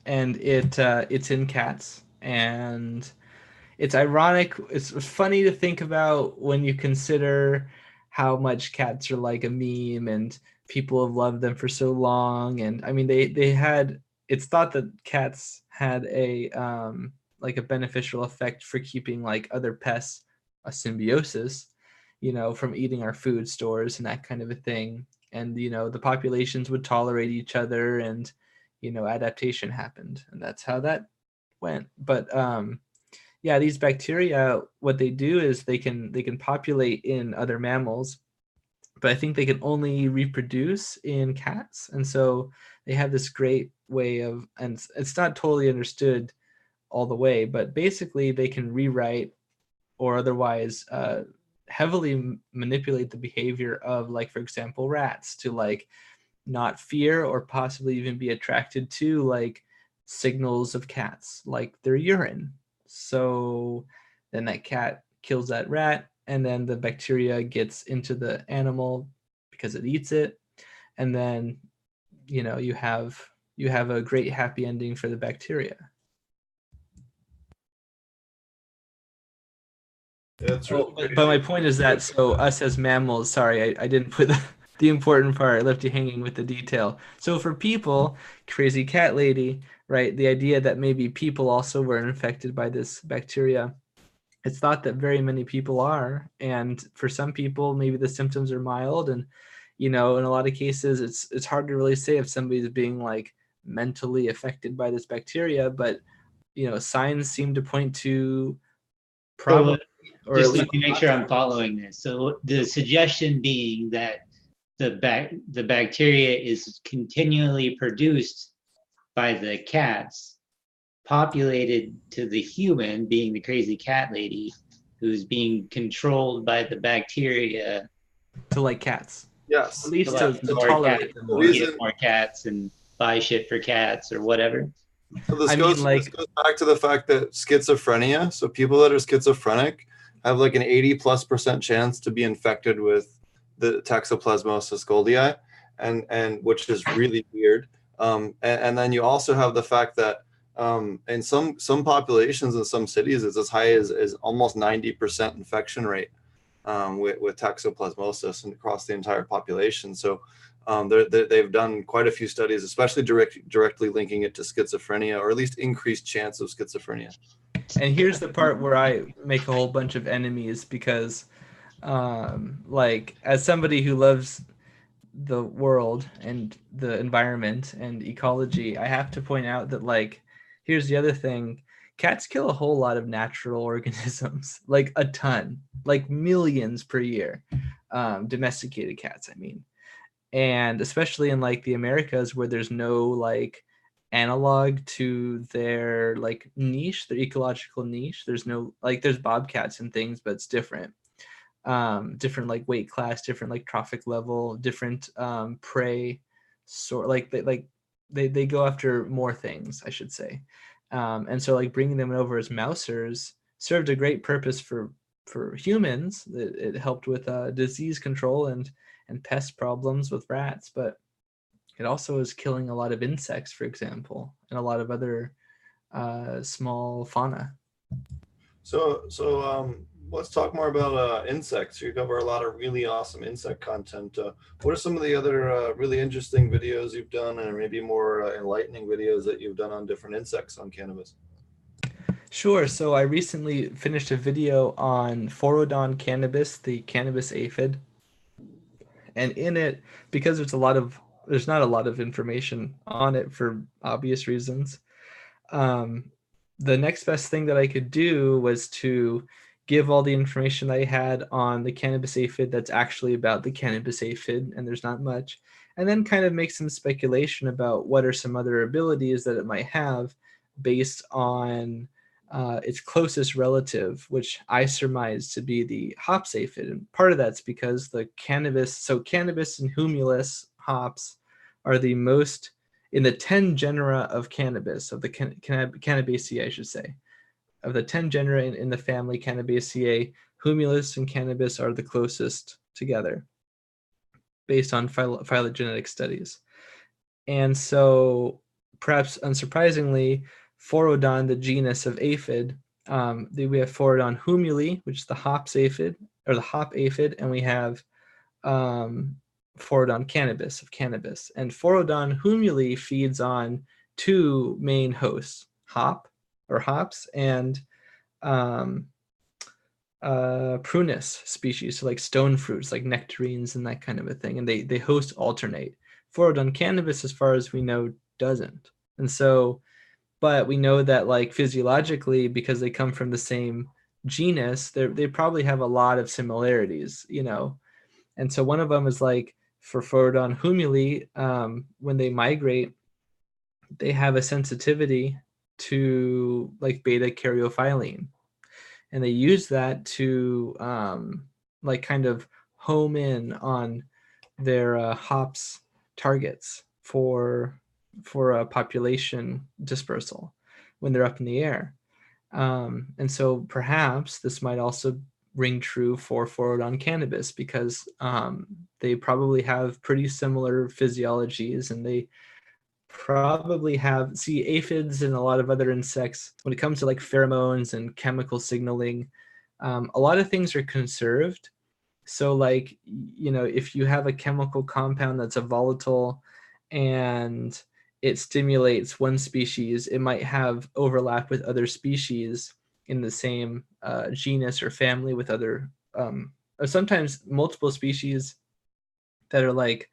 it's in cats, and it's ironic. It's funny to think about when you consider how much cats are like a meme, and people have loved them for so long. And I mean, they had. It's thought that cats had a like a beneficial effect for keeping like other pests, a symbiosis, you know, from eating our food stores and that kind of a thing. And you know, the populations would tolerate each other, and you know, adaptation happened, and that's how that went. But yeah, these bacteria, what they do is they can populate in other mammals, but I think they can only reproduce in cats. And so they have this great way of, and it's not totally understood all the way, but basically they can rewrite or otherwise heavily manipulate the behavior of, like, for example, rats to like not fear or possibly even be attracted to like signals of cats, like their urine. So then that cat kills that rat, and then the bacteria gets into the animal because it eats it, and then you know, you have a great happy ending for the bacteria. It's really But my point is that, so us as mammals, sorry, I didn't put the important part. I left you hanging with the detail. So for people, crazy cat lady, right? The idea that maybe people also were infected by this bacteria. It's thought that very many people are, and for some people, maybe the symptoms are mild, and in a lot of cases, it's hard to really say if somebody's being like mentally affected by this bacteria, but signs seem to point to probably, or Just at least let me make sure I'm following this. So the suggestion being that the bacteria is continually produced by the cats, populated to the human, being the crazy cat lady, who's being controlled by the bacteria to like cats. Yes. At least to to more tolerate cats, them or more. Reason- get more cats and buy shit for cats or whatever. So this I goes, mean, like- this goes back to the fact that schizophrenia, so people that are schizophrenic have like an 80+% chance to be infected with the Toxoplasmosis goldii, and which is really weird. And then you also have the fact that in some populations in some cities, it's as high as almost 90% infection rate with Toxoplasmosis and across the entire population. So they've done quite a few studies, especially directly linking it to schizophrenia, or at least increased chance of schizophrenia. And here's the part where I make a whole bunch of enemies because, like, as somebody who loves the world and the environment and ecology, I have to point out that, like, here's the other thing. Cats kill a whole lot of natural organisms, like a ton, like millions per year. Domesticated cats, I mean. And especially in like the Americas where there's no like analog to their like niche, their ecological niche. There's no like there's bobcats and things, but it's different. Different like weight class, different like trophic level, different prey sort, like they go after more things, I should say. And so like bringing them over as mousers served a great purpose for humans. It helped with disease control and pest problems with rats, but it also is killing a lot of insects, for example, and a lot of other small fauna. So let's talk more about insects. You cover a lot of really awesome insect content. What are some of the other really interesting videos you've done, and maybe more enlightening videos that you've done on different insects on cannabis? Sure. So I recently finished a video on Phorodon cannabis, the cannabis aphid. And in it, because there's not a lot of information on it for obvious reasons, the next best thing that I could do was to give all the information I had on the cannabis aphid that's actually about the cannabis aphid, and there's not much, and then kind of make some speculation about what are some other abilities that it might have based on its closest relative, which I surmise to be the hops aphid. And part of that's because the cannabis and humulus hops are the most in the 10 genera of cannabis, of the Cannabaceae, I should say. Of the 10 genera in the family Cannabaceae, humulus and cannabis are the closest together based on phylogenetic studies. And so, perhaps unsurprisingly, Phorodon, the genus of aphid, we have Phorodon humuli, which is the hops aphid, or the hop aphid, and we have Phorodon cannabis of cannabis. And Phorodon humuli feeds on two main hosts, hops, and prunus species, so like stone fruits, like nectarines and that kind of a thing. And they host alternate. Phorodon cannabis, as far as we know, doesn't. And so, but we know that like physiologically, because they come from the same genus, they probably have a lot of similarities, And so one of them is like for Phorodon humuli, when they migrate, they have a sensitivity to like beta caryophyllene, and they use that to like kind of home in on their hops targets for a population dispersal when they're up in the air. And so perhaps this might also ring true for Phorodon cannabis, because they probably have pretty similar physiologies, and they probably have aphids and a lot of other insects, when it comes to like pheromones and chemical signaling, A lot of things are conserved. So like, you know, if you have a chemical compound that's a volatile and it stimulates one species, it might have overlap with other species in the same genus or family with other, or sometimes multiple species that are like,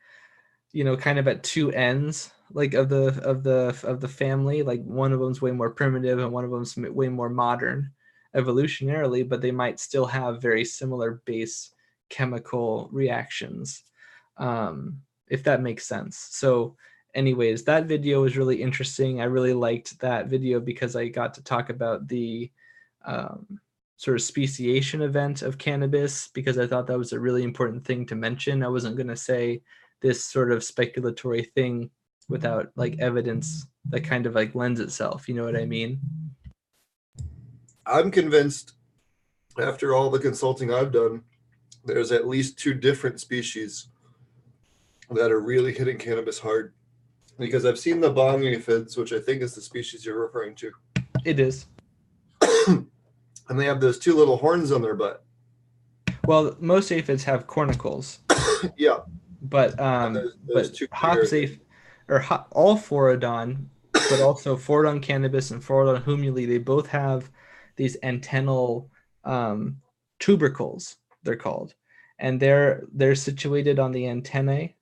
you know, kind of at two ends, like of the family. Like one of them's way more primitive and one of them's way more modern evolutionarily, but they might still have very similar base chemical reactions, if that makes sense. So anyways, that video was really interesting. I really liked that video because I got to talk about the sort of speciation event of cannabis, because I thought that was a really important thing to mention. I wasn't going to say this sort of speculatory thing without like evidence that kind of like lends itself. You know what I mean? I'm convinced, after all the consulting I've done, there's at least 2 different species that are really hitting cannabis hard. Because I've seen the bong aphids, which I think is the species you're referring to. It is. And they have those 2 little horns on their butt. Well, most aphids have cornicles. Yeah. But those 2 hops or all Phorodon, but also Phorodon cannabis and Phorodon humuli, they both have these antennal tubercles, they're called, and they're situated on the antennae,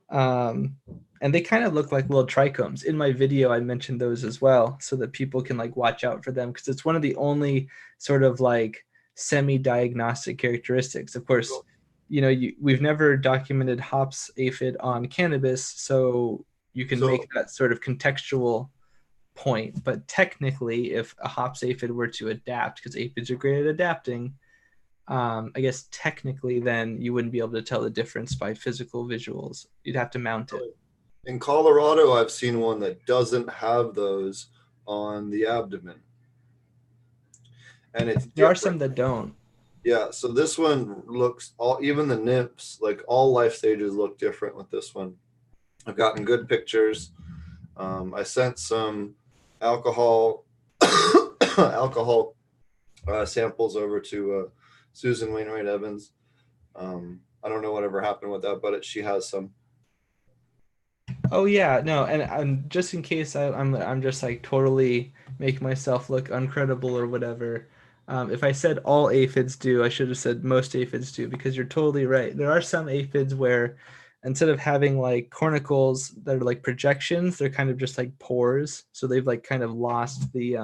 and they kind of look like little trichomes. In my video, I mentioned those as well, so that people can like watch out for them, because it's one of the only sort of like semi-diagnostic characteristics. Of course, you know, we've never documented hops aphid on cannabis, so you can make that sort of contextual point. But technically, if a hops aphid were to adapt, because aphids are great at adapting, I guess technically then you wouldn't be able to tell the difference by physical visuals. You'd have to mount it. In Colorado, I've seen one that doesn't have those on the abdomen. And there are some that don't. Yeah, so this one looks even the nymphs, like all life stages look different with this one. I've gotten good pictures. I sent some alcohol samples over to Susan Wainwright Evans. I don't know whatever happened with that, but she has some. Oh yeah, no, and just in case I'm just like totally make myself look uncredible or whatever. If I said all aphids do, I should have said most aphids do, because you're totally right. There are some aphids where instead of having like cornicles that are like projections, they're kind of just like pores. So they've like kind of lost the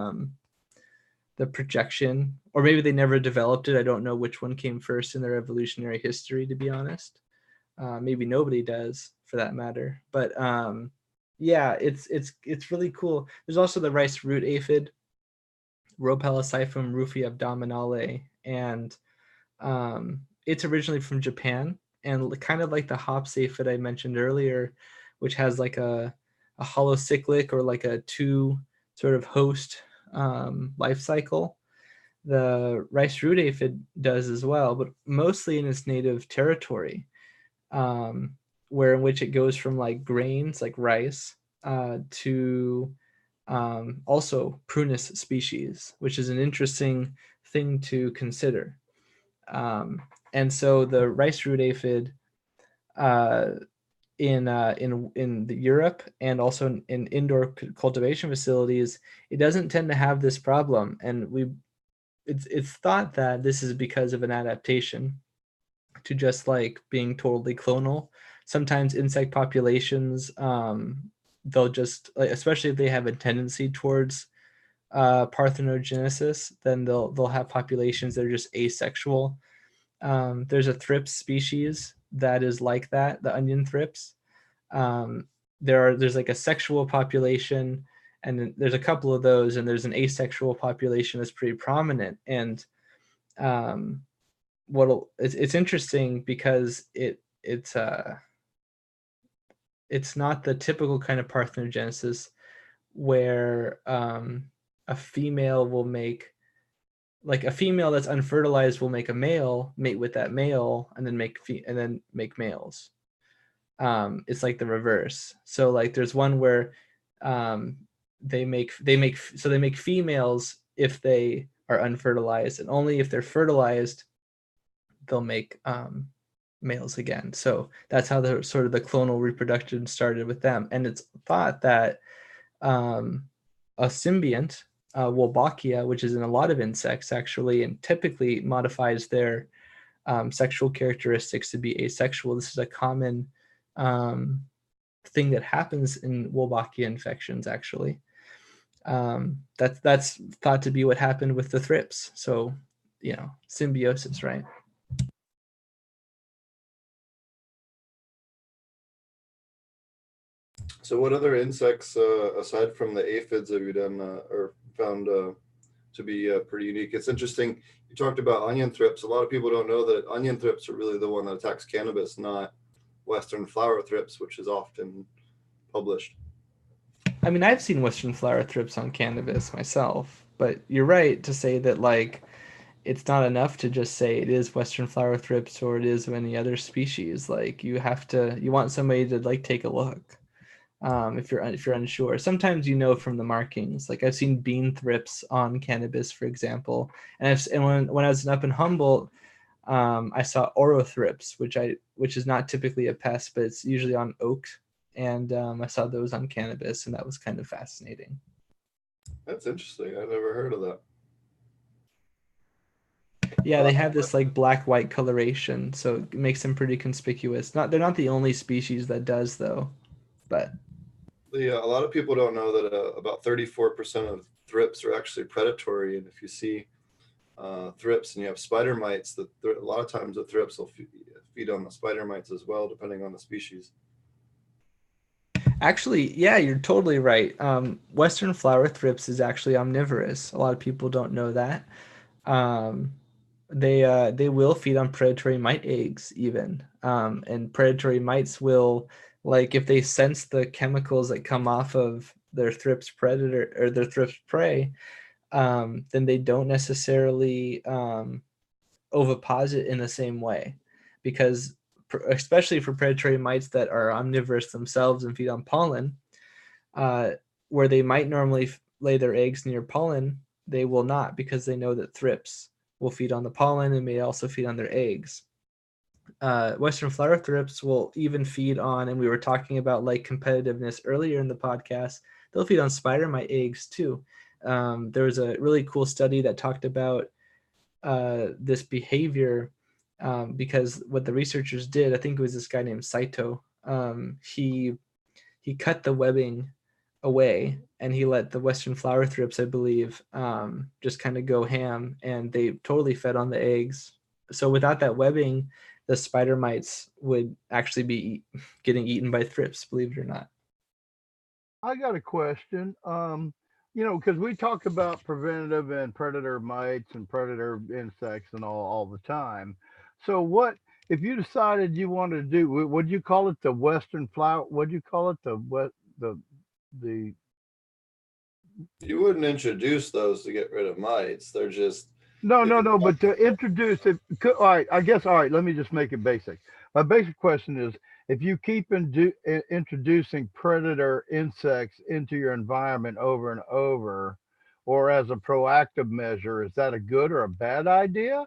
projection, or maybe they never developed it. I don't know which one came first in their evolutionary history, to be honest. Maybe nobody does, for that matter. But yeah, it's really cool. There's also the rice root aphid, Rhopallicyphum rufi abdominale, and it's originally from Japan, and kind of like the hops aphid I mentioned earlier, which has like a holocyclic or like a 2 sort of host life cycle. The rice root aphid does as well, but mostly in its native territory, where in which it goes from like grains like rice to also prunus species, which is an interesting thing to consider. And so the rice root aphid in the Europe and also in indoor cultivation facilities, it doesn't tend to have this problem, and it's thought that this is because of an adaptation to just like being totally clonal. Sometimes insect populations, they'll just, like, especially if they have a tendency towards parthenogenesis, then they'll have populations that are just asexual. There's a thrips species that is like that, the onion thrips. There's like a sexual population, and then there's a couple of those, and there's an asexual population that's pretty prominent. And it's interesting because it's not the typical kind of parthenogenesis where a female will make, like a female that's unfertilized will make a male, mate with that male, and then make males. It's like the reverse. So like there's one where they make females if they are unfertilized, and only if they're fertilized they'll make males again. So that's how the sort of the clonal reproduction started with them. And it's thought that a symbiont, Wolbachia, which is in a lot of insects actually, and typically modifies their sexual characteristics to be asexual. This is a common thing that happens in Wolbachia infections actually. That's thought to be what happened with the thrips. So, symbiosis, right? So what other insects, aside from the aphids, have you done or found to be pretty unique? It's interesting. You talked about onion thrips. A lot of people don't know that onion thrips are really the one that attacks cannabis, not Western flower thrips, which is often published. I mean, I've seen Western flower thrips on cannabis myself, but you're right to say that like it's not enough to just say it is Western flower thrips or it is of any other species. Like you want somebody to like take a look. If you're unsure, sometimes from the markings. Like I've seen bean thrips on cannabis, for example, and when I was up in Humboldt, I saw orothrips, which is not typically a pest, but it's usually on oak, and I saw those on cannabis, and that was kind of fascinating. That's interesting. I never heard of that. Yeah, they have this like black-white coloration, so it makes them pretty conspicuous. They're not the only species that does though, but. A lot of people don't know that about 34% of thrips are actually predatory, and if you see thrips and you have spider mites, a lot of times the thrips will feed on the spider mites as well, depending on the species. Actually, yeah, you're totally right. Western flower thrips is actually omnivorous. A lot of people don't know that. They will feed on predatory mite eggs even, and predatory mites will. Like if they sense the chemicals that come off of their thrips predator or their thrips prey, then they don't necessarily oviposit in the same way, because especially for predatory mites that are omnivorous themselves and feed on pollen, where they might normally lay their eggs near pollen, they will not, because they know that thrips will feed on the pollen and may also feed on their eggs. Western flower thrips will even feed on, and we were talking about like competitiveness earlier in the podcast, they'll feed on spider mite eggs too. There was a really cool study that talked about this behavior, because what the researchers did, I think it was this guy named Saito, he cut the webbing away and he let the Western flower thrips, I believe, just kind of go ham, and they totally fed on the eggs. So without that webbing, the spider mites would actually be getting eaten by thrips, believe it or not. I got a question. Because we talk about preventative and predator mites and predator insects and all the time. So what if you decided you wanted to do? Would you call it the Western flower? Would you call it the You wouldn't introduce those to get rid of mites. They're just No. But to introduce it, all right. I guess all right. Let me just make it basic. My basic question is: if you keep introducing predator insects into your environment over and over, or as a proactive measure, is that a good or a bad idea?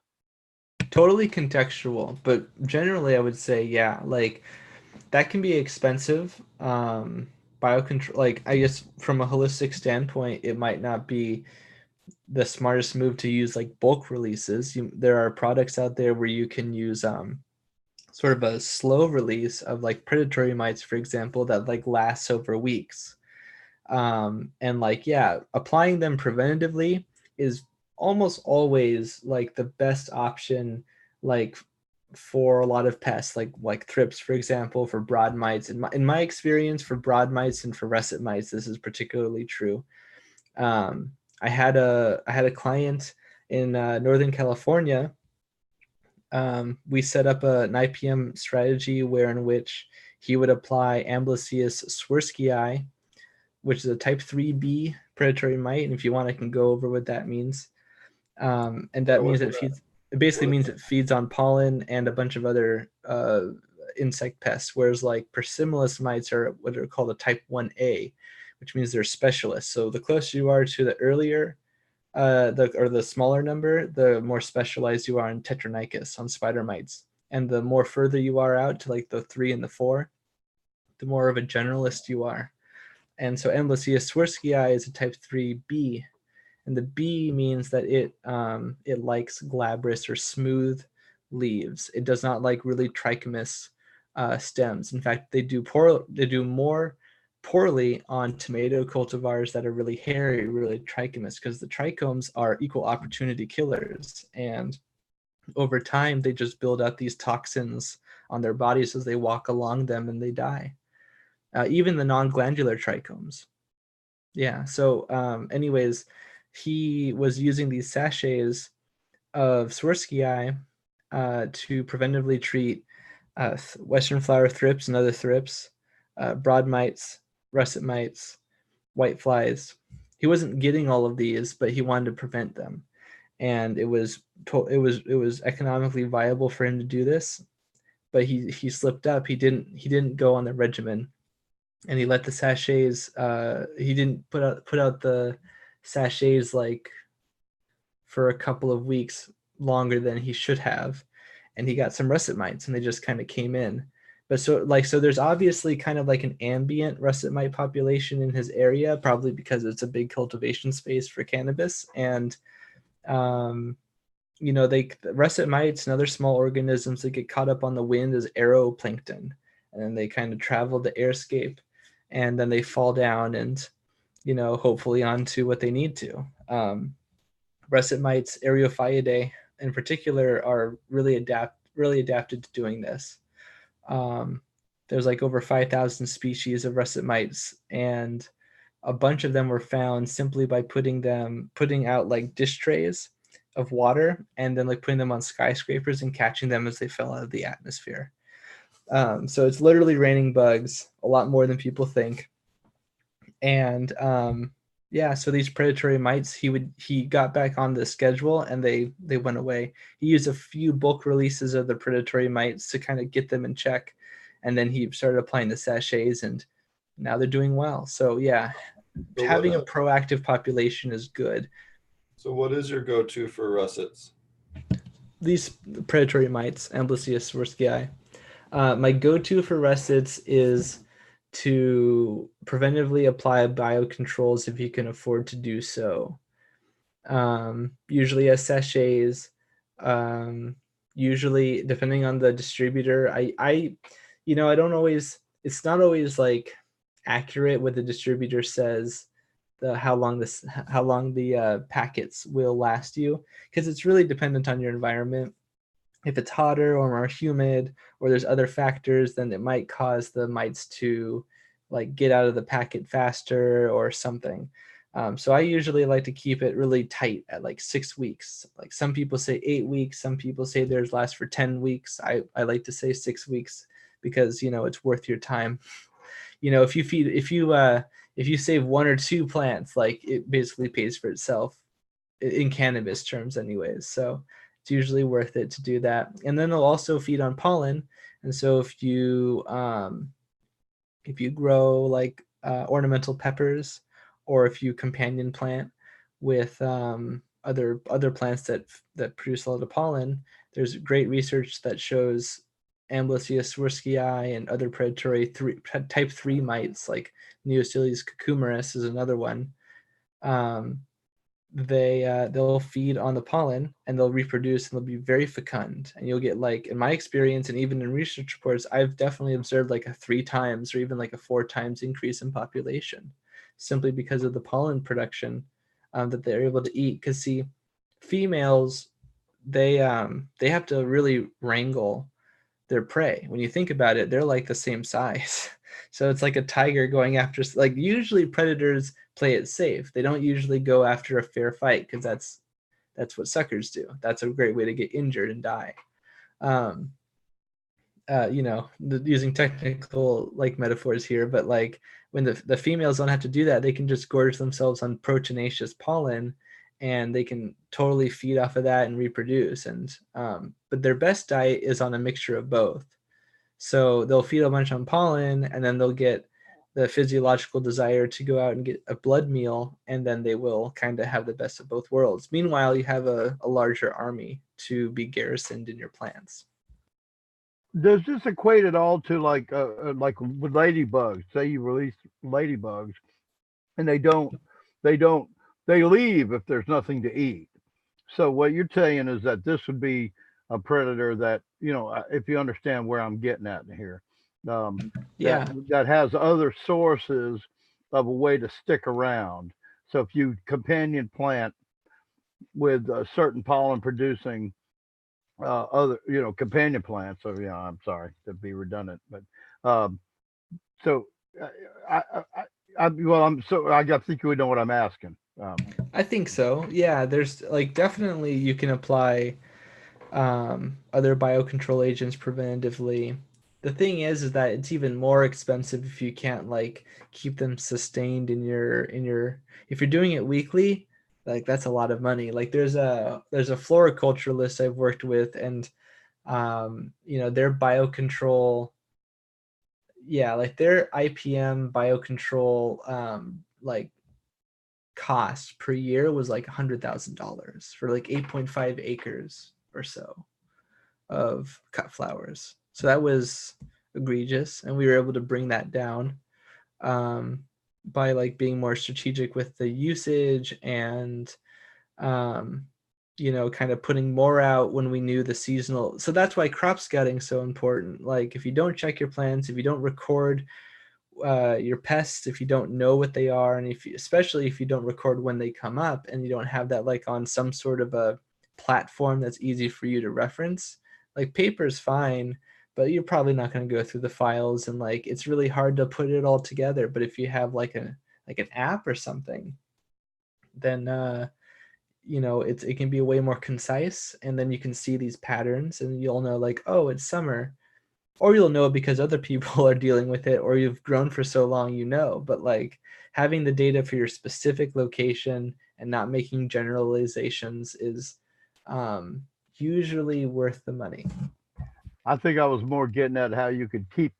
Totally contextual, but generally I would say, yeah, like that can be expensive. Biocontrol, like I guess from a holistic standpoint, it might not be the smartest move to use like bulk releases. There are products out there where you can use sort of a slow release of like predatory mites, for example, that like lasts over weeks. And like, yeah, applying them preventatively is almost always like the best option, like for a lot of pests, like thrips, for example, for broad mites. In my experience, for broad mites and for russet mites, this is particularly true. I had a client in Northern California. We set up an IPM strategy in which he would apply Amblyseius swirskyii, which is a type 3B predatory mite. And if you want, I can go over what that means. And that means it feeds. It basically means it feeds on pollen and a bunch of other insect pests. Whereas like Persimilus mites are what are called a type 1A, which means they're specialists. So the closer you are to the earlier the smaller number, the more specialized you are in Tetranicus, on spider mites. And the more further you are out to like the 3 and the 4, the more of a generalist you are. And so Amblysia swirsky is a type 3B, and the B means that it likes glabrous or smooth leaves. It does not like really trichomous stems. In fact, they do more poorly on tomato cultivars that are really hairy, really trichomous, because the trichomes are equal opportunity killers, and over time they just build up these toxins on their bodies as they walk along them, and they die. Even the non-glandular trichomes. Yeah. So, anyways, he was using these sachets of Swirsky to preventively treat Western flower thrips and other thrips, broad mites, russet mites, white flies. He wasn't getting all of these, but he wanted to prevent them, and it was economically viable for him to do this. But he slipped up. He didn't go on the regimen, and he let the sachets. He didn't put out the sachets like for a couple of weeks longer than he should have, and he got some russet mites, and they just kind of came in. But so there's obviously kind of like an ambient russet mite population in his area, probably because it's a big cultivation space for cannabis. And russet mites and other small organisms that get caught up on the wind as aeroplankton, and then they kind of travel the airscape, and then they fall down and hopefully onto what they need to. Russet mites, Areophyidae in particular, are really adapted to doing this. There's like over 5,000 species of russet mites, and a bunch of them were found simply by putting out like dish trays of water, and then like putting them on skyscrapers and catching them as they fell out of the atmosphere. So it's literally raining bugs, a lot more than people think. And so these predatory mites, he got back on the schedule, and they went away. He used a few bulk releases of the predatory mites to kind of get them in check, and then he started applying the sachets, and now they're doing well. So yeah, having a proactive population is good. So what is your go-to for russets? These predatory mites, Amblysia swirsky. My go-to for russets is to preventively apply biocontrols if you can afford to do so. Usually as sachets, usually depending on the distributor. It's not always like accurate what the distributor says, how long the packets will last you, because it's really dependent on your environment. If it's hotter or more humid, or there's other factors, then it might cause the mites to like get out of the packet faster or something. So I usually like to keep it really tight at like 6 weeks. Like some people say 8 weeks, some people say theirs last for 10 weeks. I like to say 6 weeks because it's worth your time. If you save 1 or 2 plants, like it basically pays for itself in cannabis terms anyways. So it's usually worth it to do that. And then they'll also feed on pollen. And so if you grow like ornamental peppers, or if you companion plant with other plants that produce a lot of pollen, there's great research that shows Amblysia swirsky and other predatory type 3 mites like Neosilius cucumeris is another one. They'll feed on the pollen, and they'll reproduce, and they'll be very fecund, and you'll get, like, in my experience and even in research reports, I've definitely observed like a 3 times or even like a 4 times increase in population, simply because of the pollen production that they're able to eat. Because see, females, they have to really wrangle their prey. When you think about it, they're like the same size. So it's like a tiger going after, like, usually predators play it safe. They don't usually go after a fair fight, because that's what suckers do. That's a great way to get injured and die. Using technical like metaphors here, but like when the females don't have to do that, they can just gorge themselves on proteinaceous pollen, and they can totally feed off of that and reproduce. And but their best diet is on a mixture of both. So they'll feed a bunch on pollen, and then they'll the physiological desire to go out and get a blood meal, and then they will kind of have the best of both worlds. Meanwhile, you have a larger army to be garrisoned in your plants. Does this equate at all to like with ladybugs? Say you release ladybugs, and they leave if there's nothing to eat. So what you're saying is that this would be a predator that, if you understand where I'm getting at here, Yeah. that has other sources of a way to stick around. So if you companion plant with a certain pollen producing other, companion plants. So yeah, I'm sorry to be redundant, but um, so I think you would know what I'm asking. I think so. Yeah, there's like definitely you can apply other biocontrol agents preventatively. The thing is that it's even more expensive if you can't like keep them sustained in your if you're doing it weekly, like that's a lot of money. Like there's a floriculturalist I've worked with, and their biocontrol, yeah, like their IPM biocontrol like cost per year was like $100,000 for like 8.5 acres or so of cut flowers. So that was egregious, and we were able to bring that down by like being more strategic with the usage and kind of putting more out when we knew the seasonal. So that's why crop scouting is so important. Like if you don't check your plants, if you don't record your pests, if you don't know what they are, and especially if you don't record when they come up, and you don't have that like on some sort of a platform that's easy for you to reference, like paper is fine, but you're probably not going to go through the files, and like it's really hard to put it all together. But if you have like an app or something, then it can be way more concise, and then you can see these patterns, and you'll know like, oh, it's summer. Or you'll know because other people are dealing with it, or you've grown for so long, but like having the data for your specific location and not making generalizations is usually worth the money. I think I was more getting at how you could keep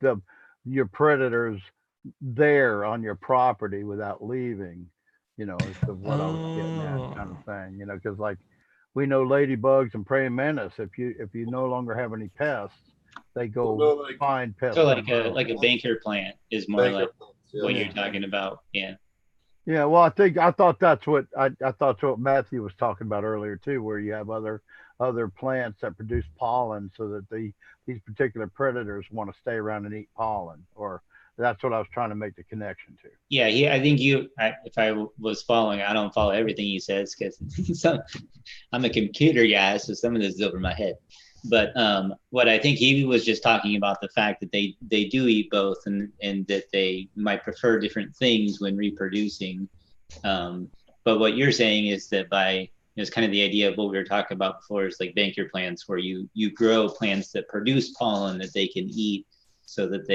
your predators there on your property without leaving, as to what I was getting at, kind of thing, because like we know ladybugs and praying mantis, if you no longer have any pests, they go find pests. So like a banker plant is more like what you're talking about. Yeah. Yeah, well, I thought that's what Matthew was talking about earlier too, where you have other plants that produce pollen, so that these particular predators want to stay around and eat pollen, or that's what I was trying to make the connection to. Yeah, I think if I was following, I don't follow everything he says because I'm a computer guy, so some of this is over my head. But what I think he was just talking about the fact that they do eat both, and that they might prefer different things when reproducing. But what you're saying is that it's kind of the idea of what we were talking about before, is like banker plants, where you grow plants that produce pollen that they can eat, so that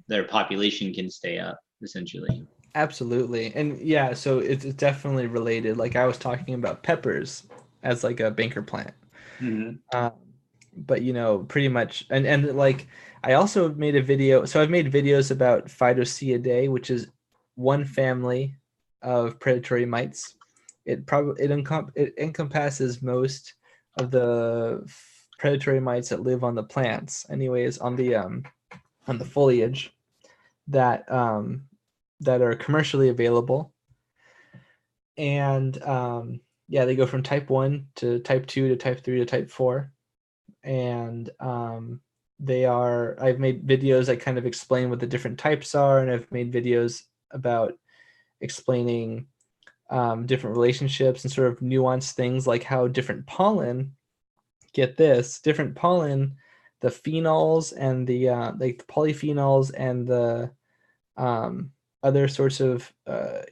their population can stay up, essentially. Absolutely. And yeah, so it's definitely related. Like I was talking about peppers as like a banker plant. Mm-hmm. But pretty much, and like I also made a video. So I've made videos about Phytosciidae, which is one family of predatory mites. It encompasses most of the predatory mites that live on the plants, anyways, on the foliage that are commercially available. And they go from type 1 to type 2 to type 3 to type 4. And I've made videos that kind of explain what the different types are, and I've made videos about explaining different relationships and sort of nuanced things, like how different pollen, the phenols and the like the polyphenols and the other sorts of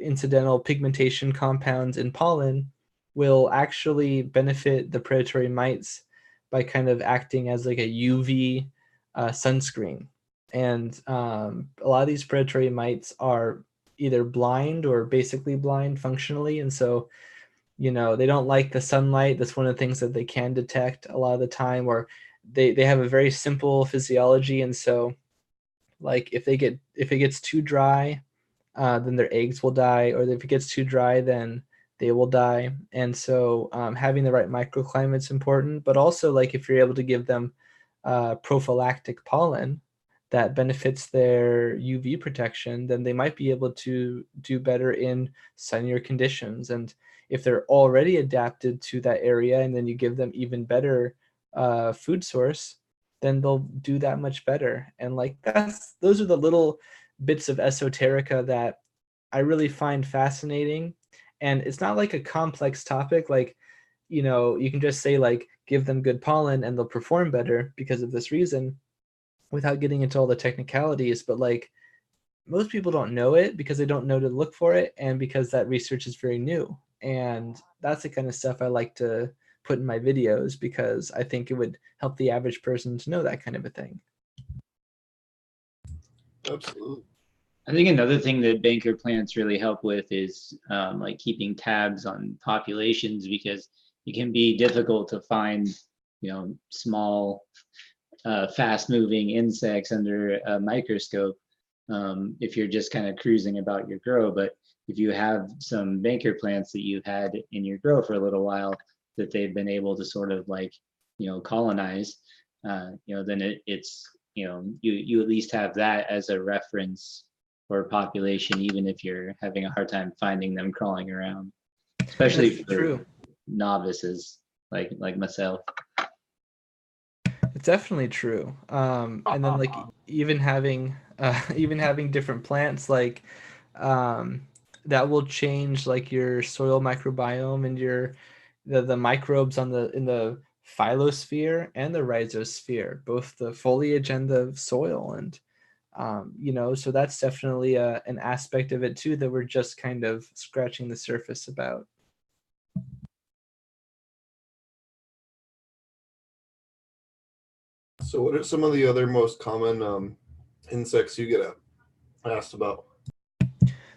incidental pigmentation compounds in pollen will actually benefit the predatory mites by kind of acting as like a UV sunscreen. And a lot of these predatory mites are either blind or basically blind functionally, and so they don't like the sunlight. That's one of the things that they can detect a lot of the time, or they have a very simple physiology, and so Like if it gets too dry, then their eggs will die, or if it gets too dry, then they will die. And so having the right microclimate is important, but also like if you're able to give them prophylactic pollen that benefits their UV protection, then they might be able to do better in sunnier conditions. And if they're already adapted to that area and then you give them even better food source, then they'll do that much better. And like those are the little bits of esoterica that I really find fascinating. And it's not like a complex topic, like, you can just say like give them good pollen and they'll perform better because of this reason without getting into all the technicalities. But like most people don't know it because they don't know to look for it, and because that research is very new. And that's the kind of stuff I like to put in my videos, because I think it would help the average person to know that kind of a thing. Absolutely. I think another thing that banker plants really help with is like keeping tabs on populations, because it can be difficult to find, small, fast-moving insects under a microscope if you're just kind of cruising about your grow. But if you have some banker plants that you've had in your grow for a little while that they've been able to sort of like, colonize, then it's, you at least have that as a reference for a population, even if you're having a hard time finding them crawling around, especially That's for true. novices like myself. It's definitely true. And then like even having different plants, like that will change like your soil microbiome and the microbes in the phyllosphere and the rhizosphere, both the foliage and the soil. And so that's definitely an aspect of it too that we're just kind of scratching the surface about. So what are some of the other most common insects you get asked about?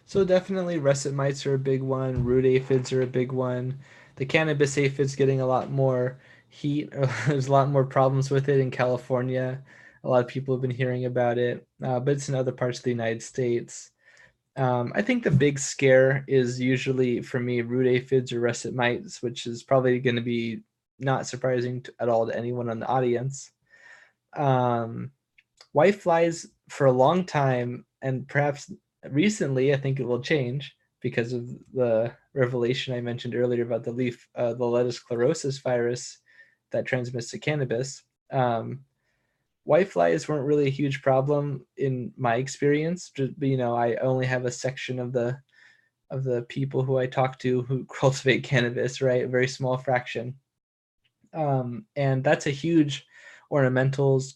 So definitely russet mites are a big one. Root aphids are a big one. The cannabis aphid's getting a lot more heat. There's a lot more problems with it in California. A lot of people have been hearing about it, but it's in other parts of the United States. I think the big scare is usually, for me, root aphids or russet mites, which is probably going to be not surprising at all to anyone in the audience. White flies for a long time, and perhaps recently, I think it will change because of the revelation I mentioned earlier about the lettuce sclerosis virus that transmits to cannabis. White flies weren't really a huge problem in my experience, but I only have a section of the people who I talk to who cultivate cannabis, right? A very small fraction. And that's a huge ornamentals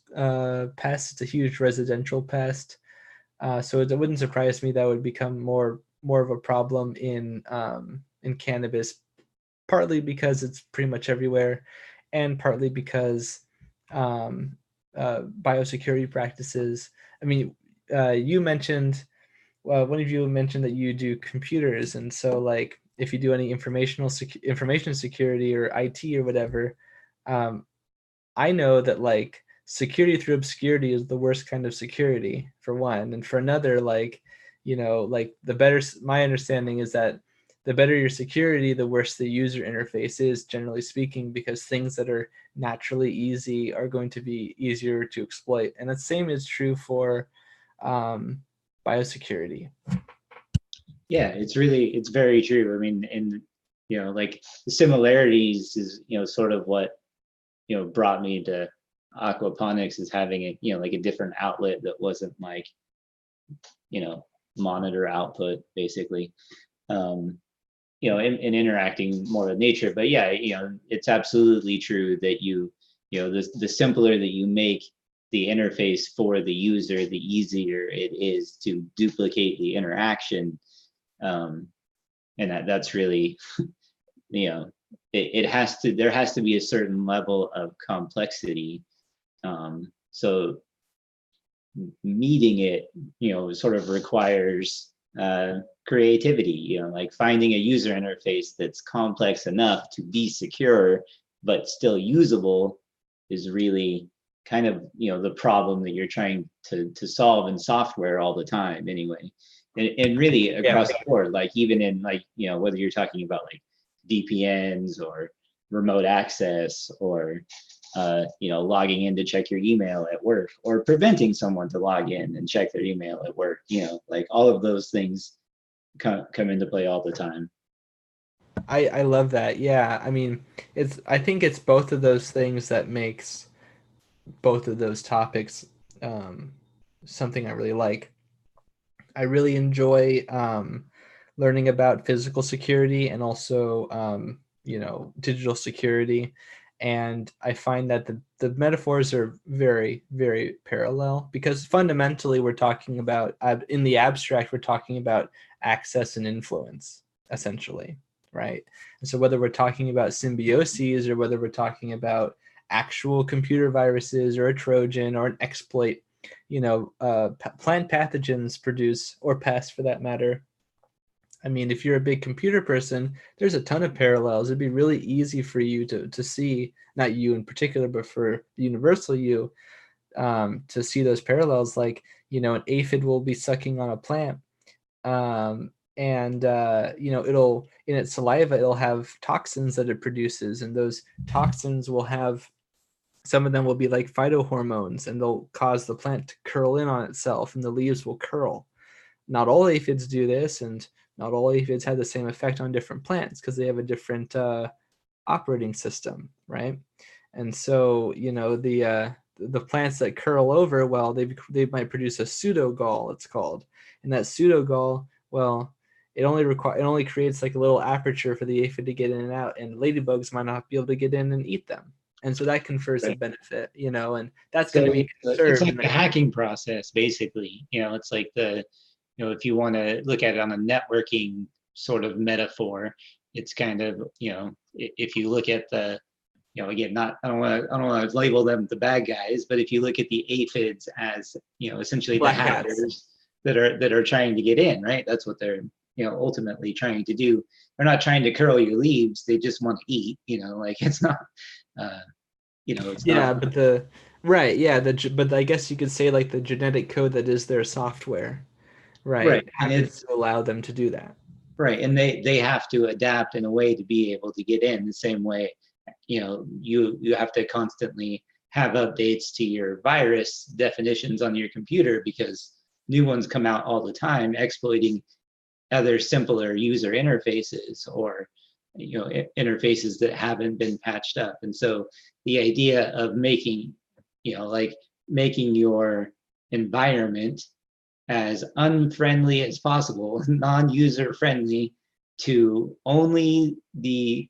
pest. It's a huge residential pest. So it wouldn't surprise me that would become more of a problem in cannabis, partly because it's pretty much everywhere, and partly because biosecurity practices. I mean, you mentioned, one of you mentioned that you do computers, and so like if you do any information security or IT or whatever, I know that like security through obscurity is the worst kind of security, for one, and for another, like like the better, my understanding is that the better your security, the worse the user interface is, generally speaking, because things that are naturally easy are going to be easier to exploit. And the same is true for biosecurity. Yeah, it's very true. I mean, and like the similarities is sort of what brought me to aquaponics, is having a like a different outlet that wasn't like monitor output, basically. And interacting more with nature. But yeah, it's absolutely true that the simpler that you make the interface for the user, the easier it is to duplicate the interaction. And that's really, there has to be a certain level of complexity. So meeting it, sort of requires creativity, like finding a user interface that's complex enough to be secure but still usable is really kind of, the problem that you're trying to solve in software all the time anyway. And really across the board, like even in like, whether you're talking about like VPNs or remote access or, logging in to check your email at work, or preventing someone to log in and check their email at work, like all of those things come into play all the time. I love that. Yeah. I mean, I think it's both of those things that makes both of those topics something I really like. I really enjoy learning about physical security and also, digital security. And I find that the metaphors are very, very parallel, because fundamentally we're talking about, in the abstract, we're talking about access and influence, essentially, right? And so whether we're talking about symbioses or whether we're talking about actual computer viruses or a Trojan or an exploit, plant pathogens produce, or pests for that matter. I mean, if you're a big computer person, there's a ton of parallels. It'd be really easy for you to see, not you in particular, but for the universal you, to see those parallels. Like, an aphid will be sucking on a plant, and it'll, in its saliva, it'll have toxins that it produces, and those toxins will have, some of them will be like phytohormones, and they'll cause the plant to curl in on itself, and the leaves will curl. Not all aphids do this, and not all aphids have the same effect on different plants because they have a different operating system, right? And so, the plants that curl over, well, they might produce a pseudogall, it's called, and that pseudogall, well, it only creates like a little aperture for the aphid to get in and out, and ladybugs might not be able to get in and eat them. And so that confers a benefit, and that's going to be conserved. It's like the hacking process, basically. It's like if you want to look at it on a networking sort of metaphor, it's kind of, if you look at the, again, I don't want to label them the bad guys, but if you look at the aphids as, essentially Black the hackers that are trying to get in, right? That's what they're, ultimately trying to do. They're not trying to curl your leaves. They just want to eat, like it's not, it's not. But I guess you could say like the genetic code that is their software, right? And it's to allow them to do that. Right. And they have to adapt in a way to be able to get in the same way, you have to constantly have updates to your virus definitions on your computer because new ones come out all the time exploiting other simpler user interfaces or interfaces that haven't been patched up. And so the idea of making your environment as unfriendly as possible, non-user friendly to only the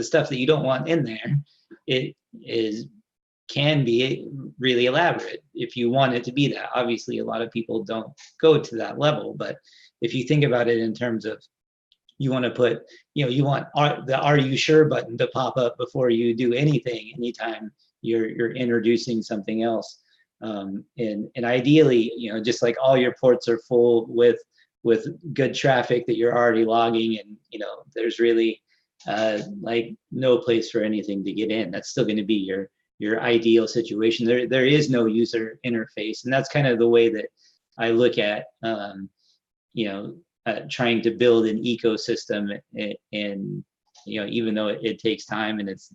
stuff that you don't want in there, can be really elaborate if you want it to be that. Obviously, a lot of people don't go to that level, but if you think about it in terms of you want to put, you want the "Are you sure" button to pop up before you do anything, anytime you're introducing something else, and ideally, just like all your ports are full with good traffic that you're already logging, and there's really like no place for anything to get in. That's still going to be your ideal situation. There is no user interface, and that's kind of the way that I look at trying to build an ecosystem, and even though it takes time and it's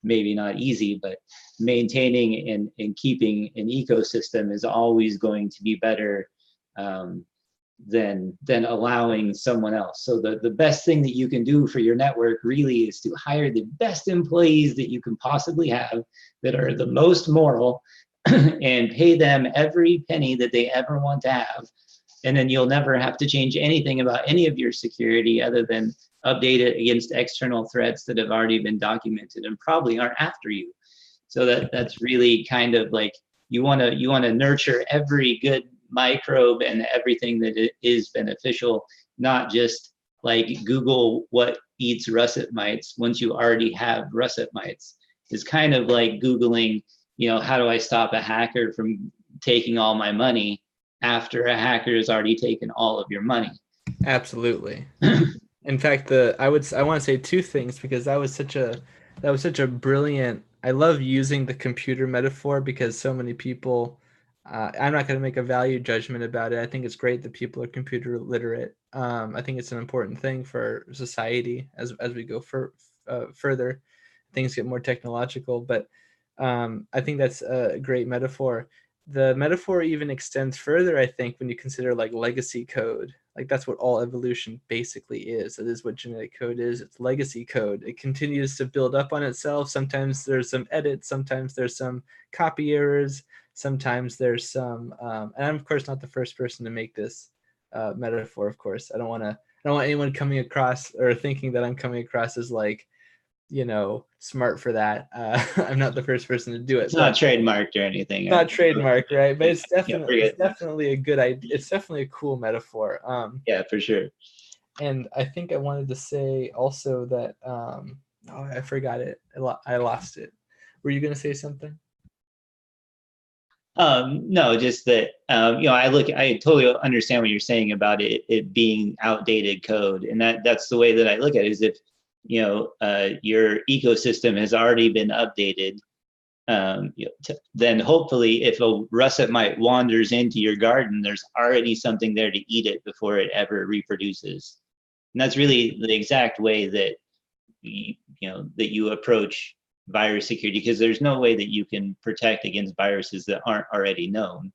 maybe not easy, but maintaining and keeping an ecosystem is always going to be better than allowing someone else. So the best thing that you can do for your network really is to hire the best employees that you can possibly have that are the most moral and pay them every penny that they ever want to have. And then you'll never have to change anything about any of your security other than update it against external threats that have already been documented and probably aren't after you. So that's really kind of like you want to nurture every good microbe and everything that is beneficial, not just like Google what eats russet mites once you already have russet mites. It's kind of like Googling, how do I stop a hacker from taking all my money after a hacker has already taken all of your money. Absolutely. In fact, I want to say two things, because that was such a brilliant I love using the computer metaphor because so many people. I'm not going to make a value judgment about it. I think it's great that people are computer literate. I think it's an important thing for society as we go further. Things get more technological, but I think that's a great metaphor. The metaphor even extends further, I think, when you consider like legacy code. Like that's what all evolution basically is. It is what genetic code is. It's legacy code. It continues to build up on itself. Sometimes there's some edits. Sometimes there's some copy errors. Sometimes there's some, and I'm of course not the first person to make this metaphor. Of course, I don't want anyone coming across or thinking that I'm coming across as like, smart for that. I'm not the first person to do it. It's not trademarked or anything. Not trademarked, right? But it's Yeah, definitely a good idea. It's definitely a cool metaphor. Yeah, for sure. And I think I wanted to say also that oh, I forgot it. I lost it. Were you going to say something? No, just that I totally understand what you're saying about it being outdated code, and that's the way that I look at it. Is if your ecosystem has already been updated, then hopefully if a russet mite wanders into your garden, there's already something there to eat it before it ever reproduces. And that's really the exact way that you approach virus security, because there's no way that you can protect against viruses that aren't already known.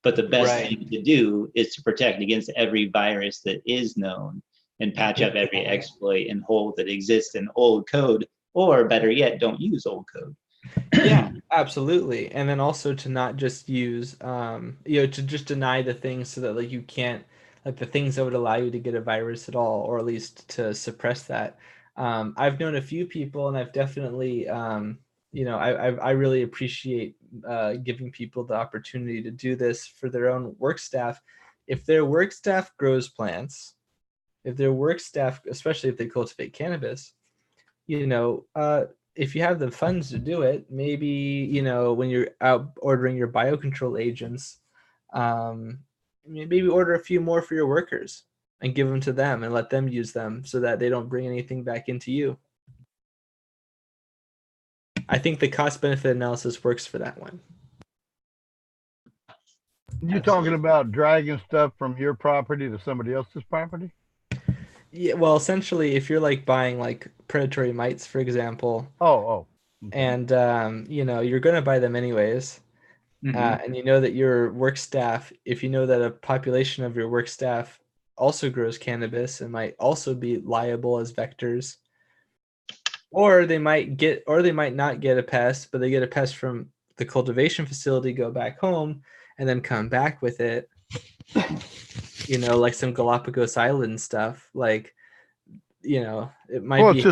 But the best thing to do is to protect against every virus that is known and patch up every exploit and hole that exists in old code, or better yet, don't use old code. Yeah, absolutely. And then also to not just use, to just deny the things so that like you can't, like the things that would allow you to get a virus at all, or at least to suppress that. I've known a few people, and I've definitely, I really appreciate giving people the opportunity to do this for their own work staff. If their work staff grows plants, if their work staff, especially if they cultivate cannabis, if you have the funds to do it, maybe, when you're out ordering your biocontrol agents, maybe order a few more for your workers and give them to them and let them use them so that they don't bring anything back into you. I think the cost benefit analysis works for that one. You talking about dragging stuff from your property to somebody else's property? Yeah, well, essentially, if you're like buying like predatory mites, for example, and you're going to buy them anyways, and you know that your work staff, if you know that a population of your work staff also grows cannabis and might also be liable as vectors, or they might not get a pest, but they get a pest from the cultivation facility, go back home, and then come back with it. Like some Galapagos Island stuff, like, it might be.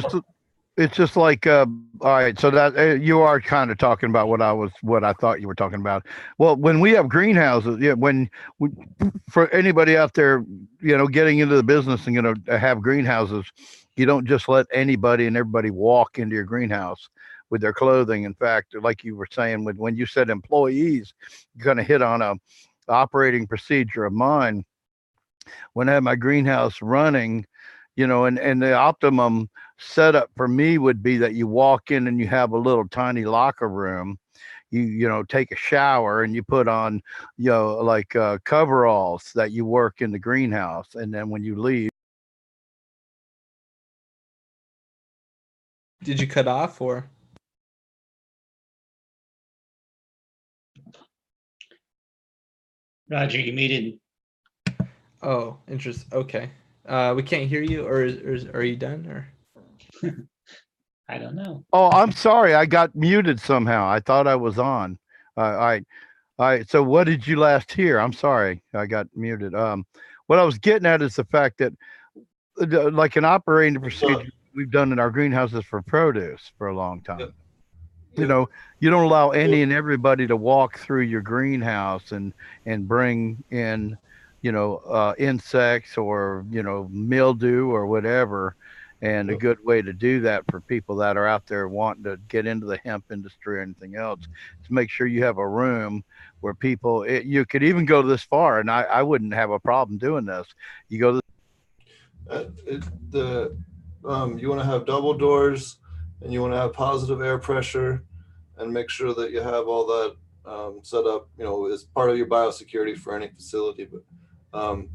It's just like, all right. So that you are kind of talking about what I thought you were talking about. Well, when we have greenhouses, for anybody out there, getting into the business and have greenhouses, you don't just let anybody and everybody walk into your greenhouse with their clothing. In fact, like you were saying, when you said employees, you're going to hit on a operating procedure of mine. When I had my greenhouse running, and the optimum setup for me would be that you walk in and you have a little tiny locker room. You take a shower and you put on, like coveralls that you work in the greenhouse. And then when you leave. Did you cut off or? Roger, you muted. Oh, interesting. Okay. We can't hear you, or are you done, or? I don't know. Oh, I'm sorry. I got muted somehow. I thought I was on. All right. So what did you last hear? I'm sorry. I got muted. What I was getting at is the fact that like an operating procedure we've done in our greenhouses for produce for a long time. You don't allow any and everybody to walk through your greenhouse and bring in, insects or, mildew or whatever. And a good way to do that for people that are out there wanting to get into the hemp industry or anything else is make sure you have a room where people, you could even go this far, and I wouldn't have a problem doing this. You go you want to have double doors, and you want to have positive air pressure, and make sure that you have all that set up, as part of your biosecurity for any facility. But um,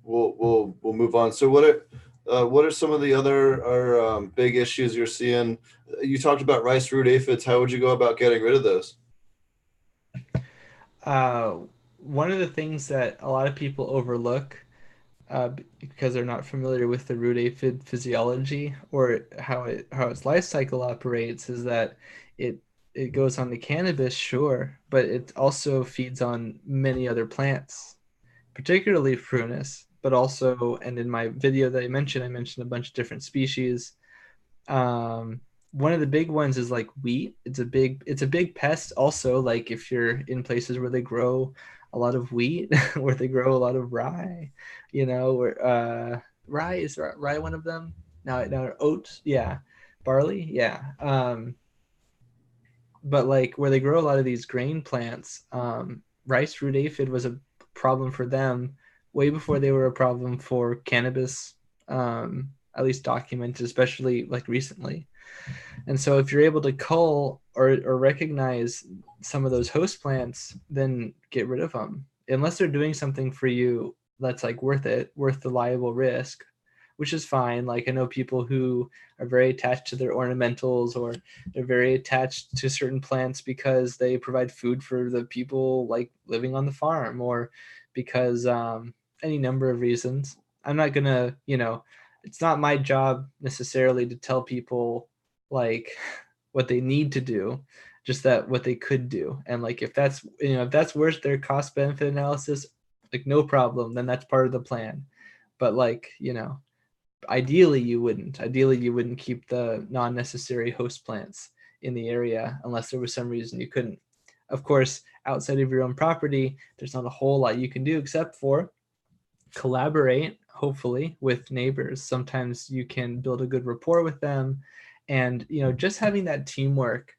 we'll move on. So what are some of the other big issues you're seeing? You talked about rice root aphids. How would you go about getting rid of those? One of the things that a lot of people overlook because they're not familiar with the root aphid physiology or how its life cycle operates is that it goes on the cannabis, sure, but it also feeds on many other plants, particularly prunus, but also, and in my video that I mentioned a bunch of different species. One of the big ones is like wheat. It's a big pest also, like if you're in places where they grow a lot of wheat, where they grow a lot of rye, where rye is rye one of them. Now oats, yeah, barley, yeah. But like where they grow a lot of these grain plants, rice root aphid was a problem for them way before they were a problem for cannabis, at least documented, especially like recently. And so if you're able to cull or recognize some of those host plants, then get rid of them. Unless they're doing something for you that's like worth the liable risk, which is fine. Like I know people who are very attached to their ornamentals, or they're very attached to certain plants because they provide food for the people like living on the farm, or because any number of reasons. I'm not gonna, it's not my job necessarily to tell people like what they need to do, just that what they could do. And like if that's worth their cost benefit analysis, like no problem, then that's part of the plan. But like, ideally you wouldn't keep the non-necessary host plants in the area unless there was some reason you couldn't. Of course, outside of your own property, there's not a whole lot you can do except for collaborate, hopefully, with neighbors. Sometimes you can build a good rapport with them, and just having that teamwork.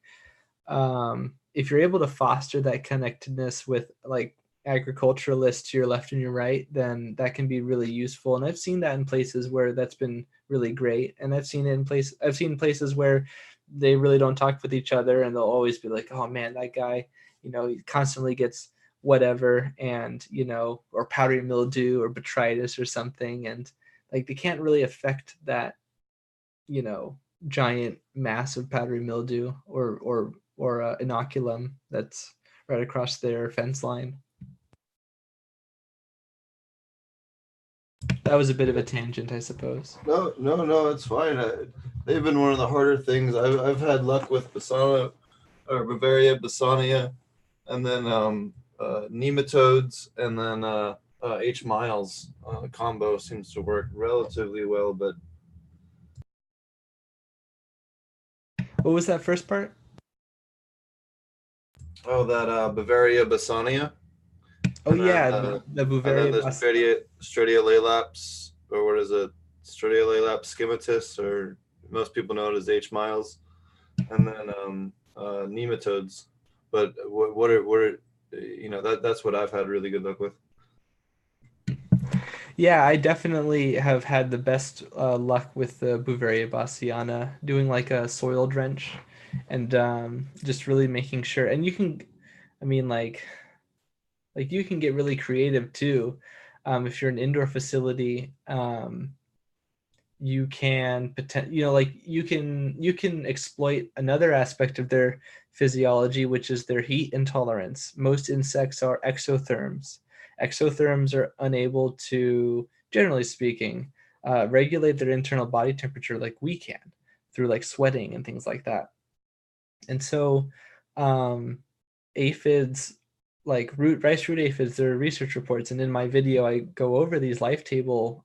If you're able to foster that connectedness with like agriculturalists to your left and your right, then that can be really useful. And I've seen that in places where that's been really great. And I've seen places where they really don't talk with each other, and they'll always be like, oh man, that guy, he constantly gets whatever, and or powdery mildew or botrytis or something, and like they can't really affect that giant mass of powdery mildew or inoculum that's right across their fence line. That was a bit of a tangent, I suppose. No, it's fine. They've been one of the harder things. I've had luck with Basana or Bavaria basania, and then nematodes, and then H. miles combo seems to work relatively well. But what was that first part? Oh, that Bavaria basania. Oh yeah, the Bavaria. And then the Stratiolaelaps, or what is it? Stratiolaelaps schimatus, or most people know it as H. miles, and then nematodes. But what are that's what I've had really good luck with. Yeah, I definitely have had the best luck with the Bavaria bassiana, doing like a soil drench, and just really making sure. And you can, I mean, like you can get really creative too. If you're an indoor facility, you can you can exploit another aspect of their physiology, which is their heat intolerance. Most insects are exotherms. Exotherms are unable to, generally speaking, regulate their internal body temperature like we can through like sweating and things like that. And so aphids, like rice root aphids, there are research reports, and in my video I go over these life table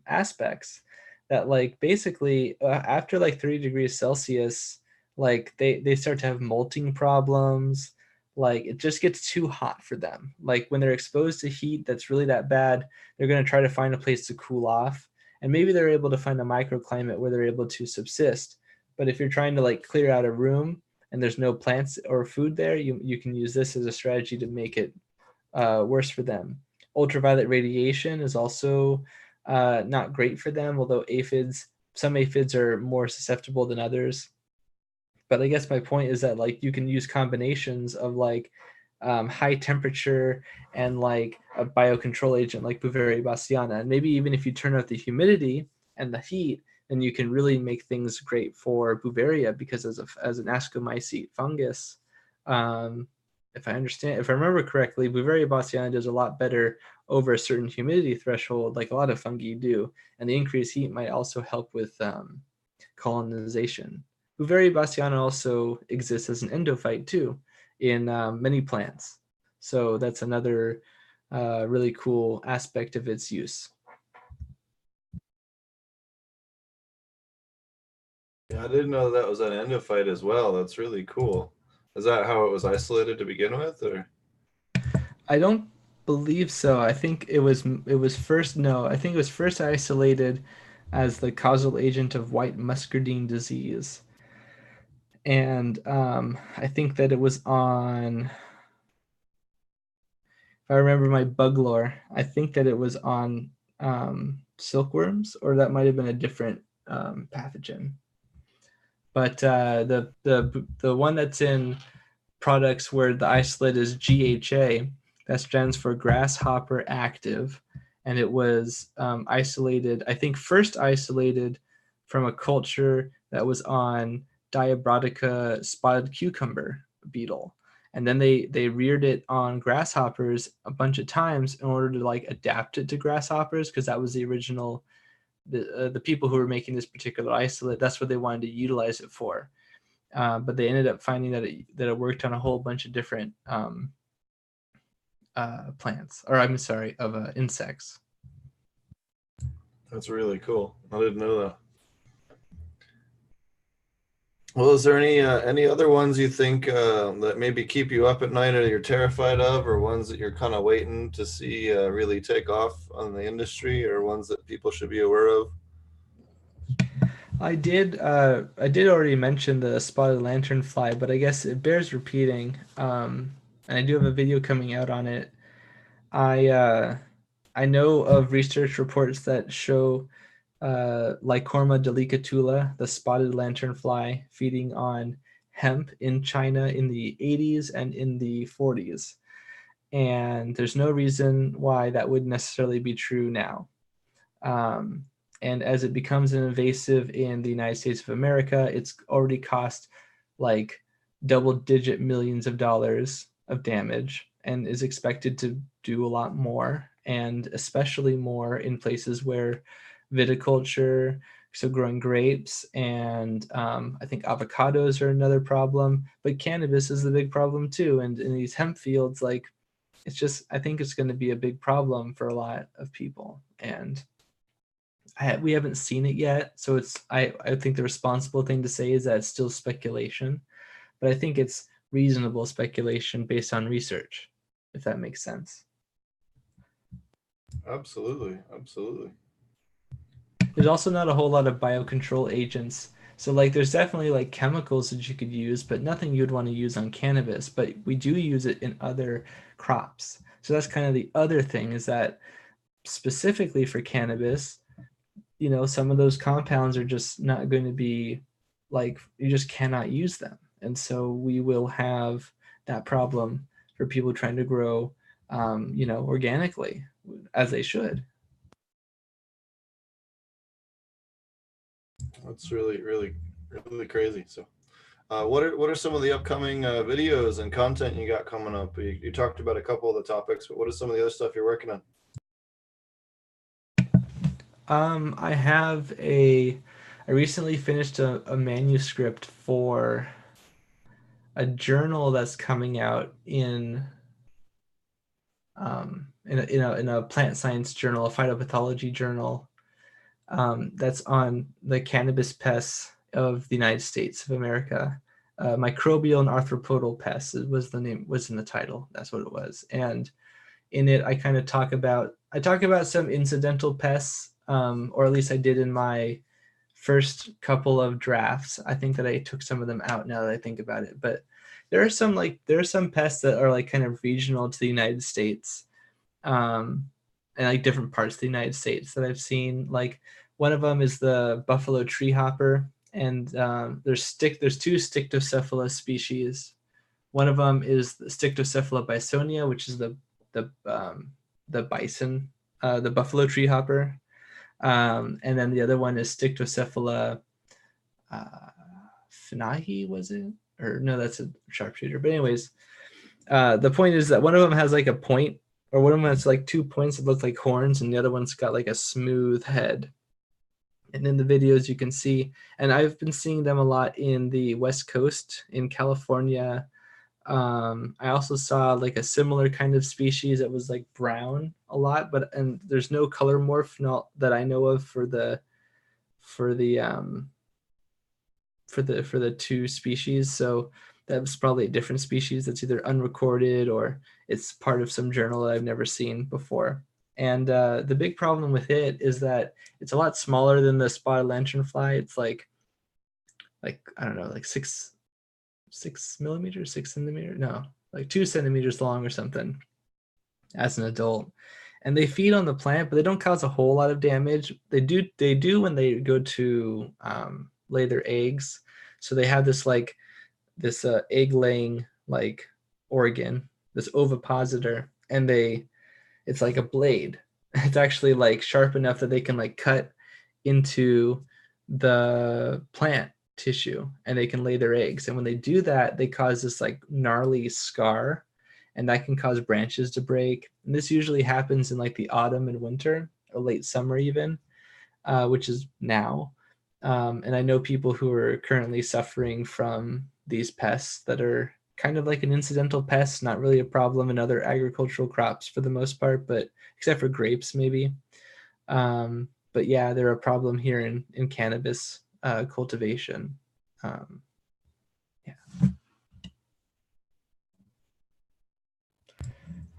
aspects that like basically after like 30 degrees Celsius, like they start to have molting problems. Like it just gets too hot for them. Like when they're exposed to heat that's really that bad, they're going to try to find a place to cool off, and maybe they're able to find a microclimate where they're able to subsist. But if you're trying to like clear out a room and there's no plants or food there, you can use this as a strategy to make it worse for them. Ultraviolet radiation is also not great for them, although some aphids are more susceptible than others. But I guess my point is that like you can use combinations of like high temperature and like a biocontrol agent like Beauveria bassiana. And maybe even if you turn up the humidity and the heat, then you can really make things great for Beauveria, because as an ascomycete fungus, if I remember correctly, Beauveria bassiana does a lot better over a certain humidity threshold, like a lot of fungi do. And the increased heat might also help with colonization. Beauveria bassiana also exists as an endophyte too in many plants. So that's another really cool aspect of its use. Yeah, I didn't know that was an endophyte as well. That's really cool. Is that how it was isolated to begin with, or? I don't believe so. I think it was first isolated as the causal agent of white muscardine disease. And I think that it was on, if I remember my bug lore, I think that it was on silkworms, or that might have been a different pathogen. But the one that's in products where the isolate is GHA, that stands for grasshopper active, and it was isolated, I think first isolated from a culture that was on Diabrotica spotted cucumber beetle. And then they reared it on grasshoppers a bunch of times in order to like adapt it to grasshoppers, because that was the original, the people who were making this particular isolate, that's what they wanted to utilize it for. But they ended up finding that it worked on a whole bunch of different plants, or I'm sorry, of insects. That's really cool. I didn't know that. Well, is there any other ones you think that maybe keep you up at night, or you're terrified of, or ones that you're kind of waiting to see really take off on the industry, or ones that people should be aware of? I did already mention the spotted lanternfly, but I guess it bears repeating. And I do have a video coming out on it. I know of research reports that show Lycorma delicatula, the spotted lanternfly, feeding on hemp in China in the 80s and in the 40s. And there's no reason why that would necessarily be true now. And as it becomes an invasive in the United States of America, it's already cost like double-digit millions of dollars of damage, and is expected to do a lot more, and especially more in places where viticulture, so growing grapes, and I think avocados are another problem, but cannabis is the big problem too. And in these hemp fields, like, it's just, I think it's going to be a big problem for a lot of people. And we haven't seen it yet, so it's I think the responsible thing to say is that it's still speculation, but I think it's reasonable speculation based on research, if that makes sense. Absolutely. There's also not a whole lot of biocontrol agents, so like there's definitely like chemicals that you could use, but nothing you'd want to use on cannabis. But we do use it in other crops, so that's kind of the other thing, is that specifically for cannabis, you know, some of those compounds are just not going to be, like, you just cannot use them. And so we will have that problem for people trying to grow, you know, organically, as they should. That's really crazy. So what are some of the upcoming videos and content you got coming up? You talked about a couple of the topics, but what is some of the other stuff you're working on? I recently finished a manuscript for a journal that's coming out in a plant science journal, a phytopathology journal, that's on the cannabis pests of the United States of America. Microbial and arthropodal pests was in the title. That's what it was. And in it, I kind of talk about some incidental pests, or at least I did in my first couple of drafts. I think that I took some of them out now that I think about it. But there are some pests that are like kind of regional to the United States, and like different parts of the United States that I've seen. Like one of them is the buffalo tree hopper, and there's two Stictocephala species. One of them is the Stictocephala bisonia, which is the bison, the buffalo tree hopper, and then the other one is Stictocephala finahi, was it? Or no, that's a sharpshooter. But anyways, the point is that one of them has like a point, or one of them has like 2 points that look like horns, and the other one's got like a smooth head. And in the videos you can see, and I've been seeing them a lot in the West Coast, in California. I also saw like a similar kind of species that was like brown a lot, and there's no color morph that I know of for the two species. So that was probably a different species that's either unrecorded or it's part of some journal that I've never seen before. And the big problem with it is that it's a lot smaller than the spotted lanternfly. It's like I don't know, like 6 millimeters, 6 centimeters, no, like 2 centimeters long or something as an adult. And they feed on the plant, but they don't cause a whole lot of damage. They do when they go to lay their eggs. So they have this egg laying like organ, this ovipositor, and it's like a blade. It's actually like sharp enough that they can like cut into the plant tissue and they can lay their eggs. And when they do that, they cause this like gnarly scar, and that can cause branches to break. And this usually happens in like the autumn and winter, or late summer even, which is now. And I know people who are currently suffering from these pests that are kind of like an incidental pest, not really a problem in other agricultural crops for the most part, but except for grapes maybe. But yeah, they're a problem here in cannabis cultivation. Yeah.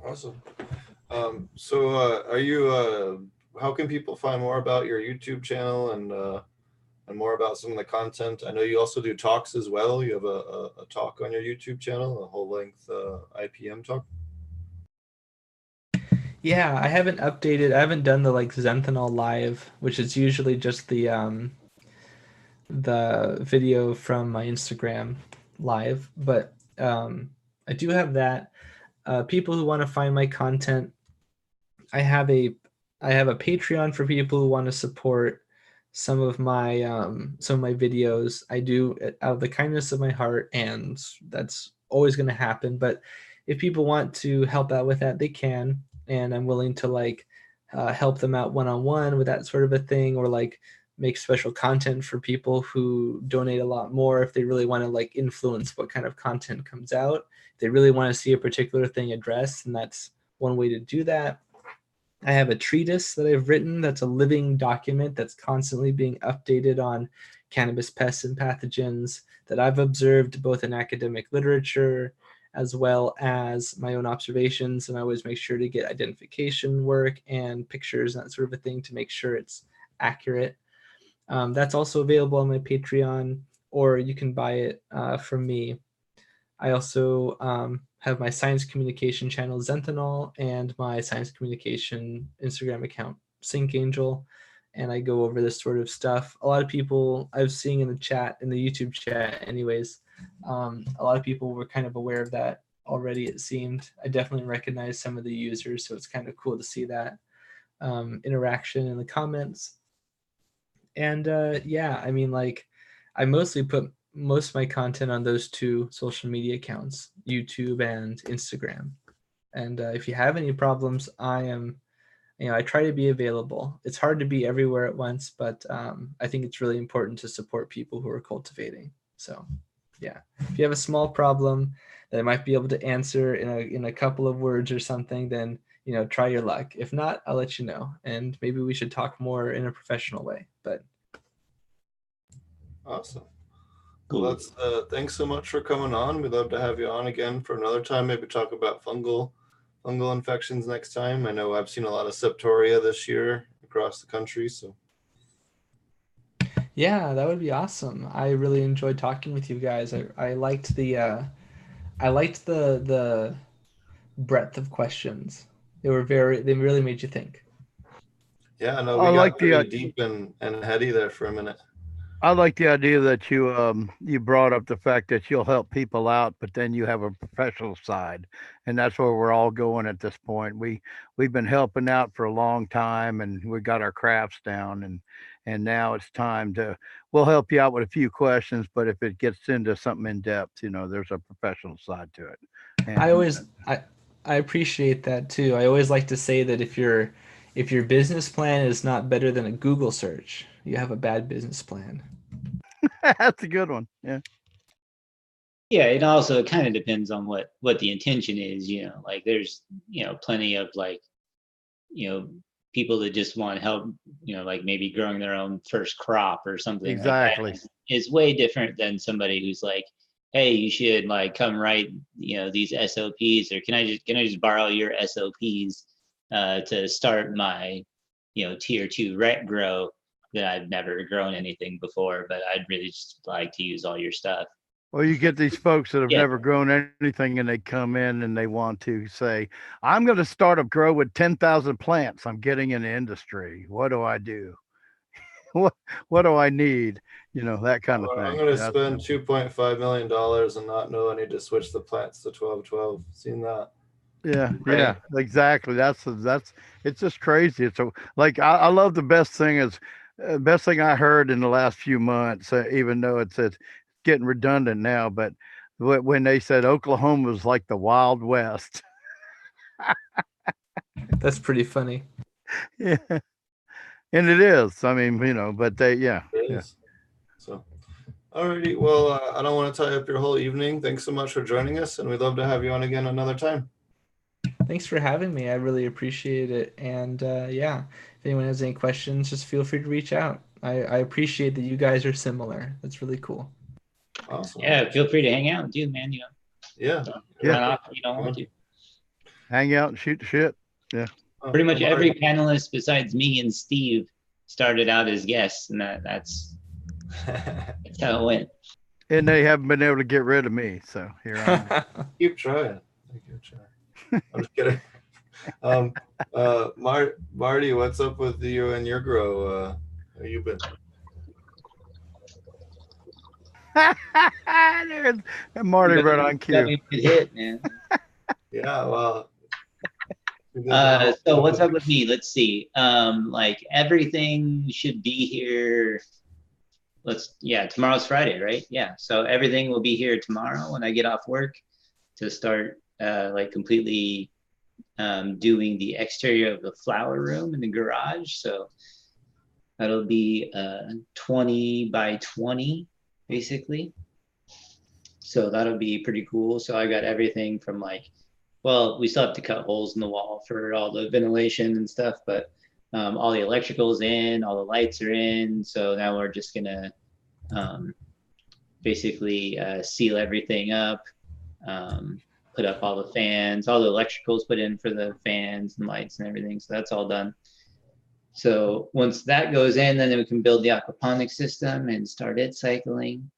Awesome. So are you how can people find more about your YouTube channel and more about some of the content? I know you also do talks as well. You have a talk on your YouTube channel, a whole length IPM talk. Yeah, I haven't done the like Zenthanol live, which is usually just the video from my Instagram live, but I do have that. People who want to find my content, I have a Patreon for people who want to support some of my videos. I do it out of the kindness of my heart, and that's always going to happen. But if people want to help out with that, they can, and I'm willing to like help them out one-on-one with that sort of a thing, or like make special content for people who donate a lot more if they really want to like influence what kind of content comes out. If they really want to see a particular thing addressed, and that's one way to do that. I have a treatise that I've written that's a living document that's constantly being updated on cannabis pests and pathogens that I've observed both in academic literature as well as my own observations. And I always make sure to get identification work and pictures and that sort of a thing to make sure it's accurate. That's also available on my Patreon, or you can buy it from me. I also have my science communication channel, Zenthanol, and my science communication Instagram account, Sync Angel, and I go over this sort of stuff. A lot of people I've seen in the chat, in the YouTube chat anyways, a lot of people were kind of aware of that already, it seemed. I definitely recognize some of the users, so it's kind of cool to see that interaction in the comments. And yeah, I mean, like, I mostly put most of my content on those two social media accounts, YouTube and Instagram. And if you have any problems, I try to be available. It's hard to be everywhere at once, but I think it's really important to support people who are cultivating. So yeah, if you have a small problem that I might be able to answer in a couple of words or something, then try your luck. If not, I'll let you know, and maybe we should talk more in a professional way. But awesome. Cool. Well, that's thanks so much for coming on. We'd love to have you on again for another time. Maybe talk about fungal infections next time. I know I've seen a lot of septoria this year across the country. So yeah, that would be awesome. I really enjoyed talking with you guys. I liked the breadth of questions. They really made you think. yeah, no, I we like got the pretty deep and heady there for a minute. I like the idea that you brought up the fact that you'll help people out, but then you have a professional side, and that's where we're all going at this point. We've been helping out for a long time, and we got our crafts down, and now it's time to. We'll help you out with a few questions, but if it gets into something in depth, there's a professional side to it. I And always I appreciate that too. I always like to say that if your business plan is not better than a Google search, you have a bad business plan. that's a good one. Yeah. Yeah, it also kind of depends on what the intention is, like there's, plenty of like, people that just want help, like maybe growing their own first crop or something like that Exactly. is way different than somebody who's like, hey, you should like come write, these SOPs, or can I just borrow your SOPs to start my, tier 2 rec grow that I've never grown anything before, but I'd really just like to use all your stuff. Well, you get these folks that have Yeah. never grown anything and they come in and they want to say, I'm going to start a grow with 10,000 plants. I'm getting in the industry. What do I do? what what do I need? That kind of Well, I'm thing. going to That's spend $2.5 million and not know I need to switch the plants to 1212. Seen that? yeah, Right. exactly. That's it's just crazy. It's like I love the best thing I heard in the last few months, even though it's getting redundant now, but when they said Oklahoma was like the Wild West. That's pretty funny. Yeah. And it is. I mean, but It is. So, alrighty. Well, I don't want to tie up your whole evening. Thanks so much for joining us, and we'd love to have you on again another time. Thanks for having me. I really appreciate it. And yeah, if anyone has any questions, just feel free to reach out. I appreciate that you guys are similar. That's really cool. Awesome. Yeah, feel free to hang out, dude, man. Yeah. Run off if you don't want to. hang out and shoot the shit. Yeah. Pretty much every panelist besides me and Steve started out as guests, and that's how it went. And they haven't been able to get rid of me. So here I am. Keep trying. Keep trying. I'm just kidding. Marty, what's up with you and your grow? How you been? There's Marty right on cue. Good hit, man. Yeah, well. So what's up with me? Let's see. Like everything should be here. Tomorrow's Friday, right? Yeah. So everything will be here tomorrow when I get off work to start like completely doing the exterior of the flower room in the garage. So that'll be 20 by 20 basically. So that'll be pretty cool. So I got everything from like, well, we still have to cut holes in the wall for all the ventilation and stuff, but all the electrical's in, all the lights are in. So now we're just gonna basically seal everything up, put up all the fans, all the electrical's put in for the fans and lights and everything. So that's all done. So once that goes in, then we can build the aquaponic system and start it cycling.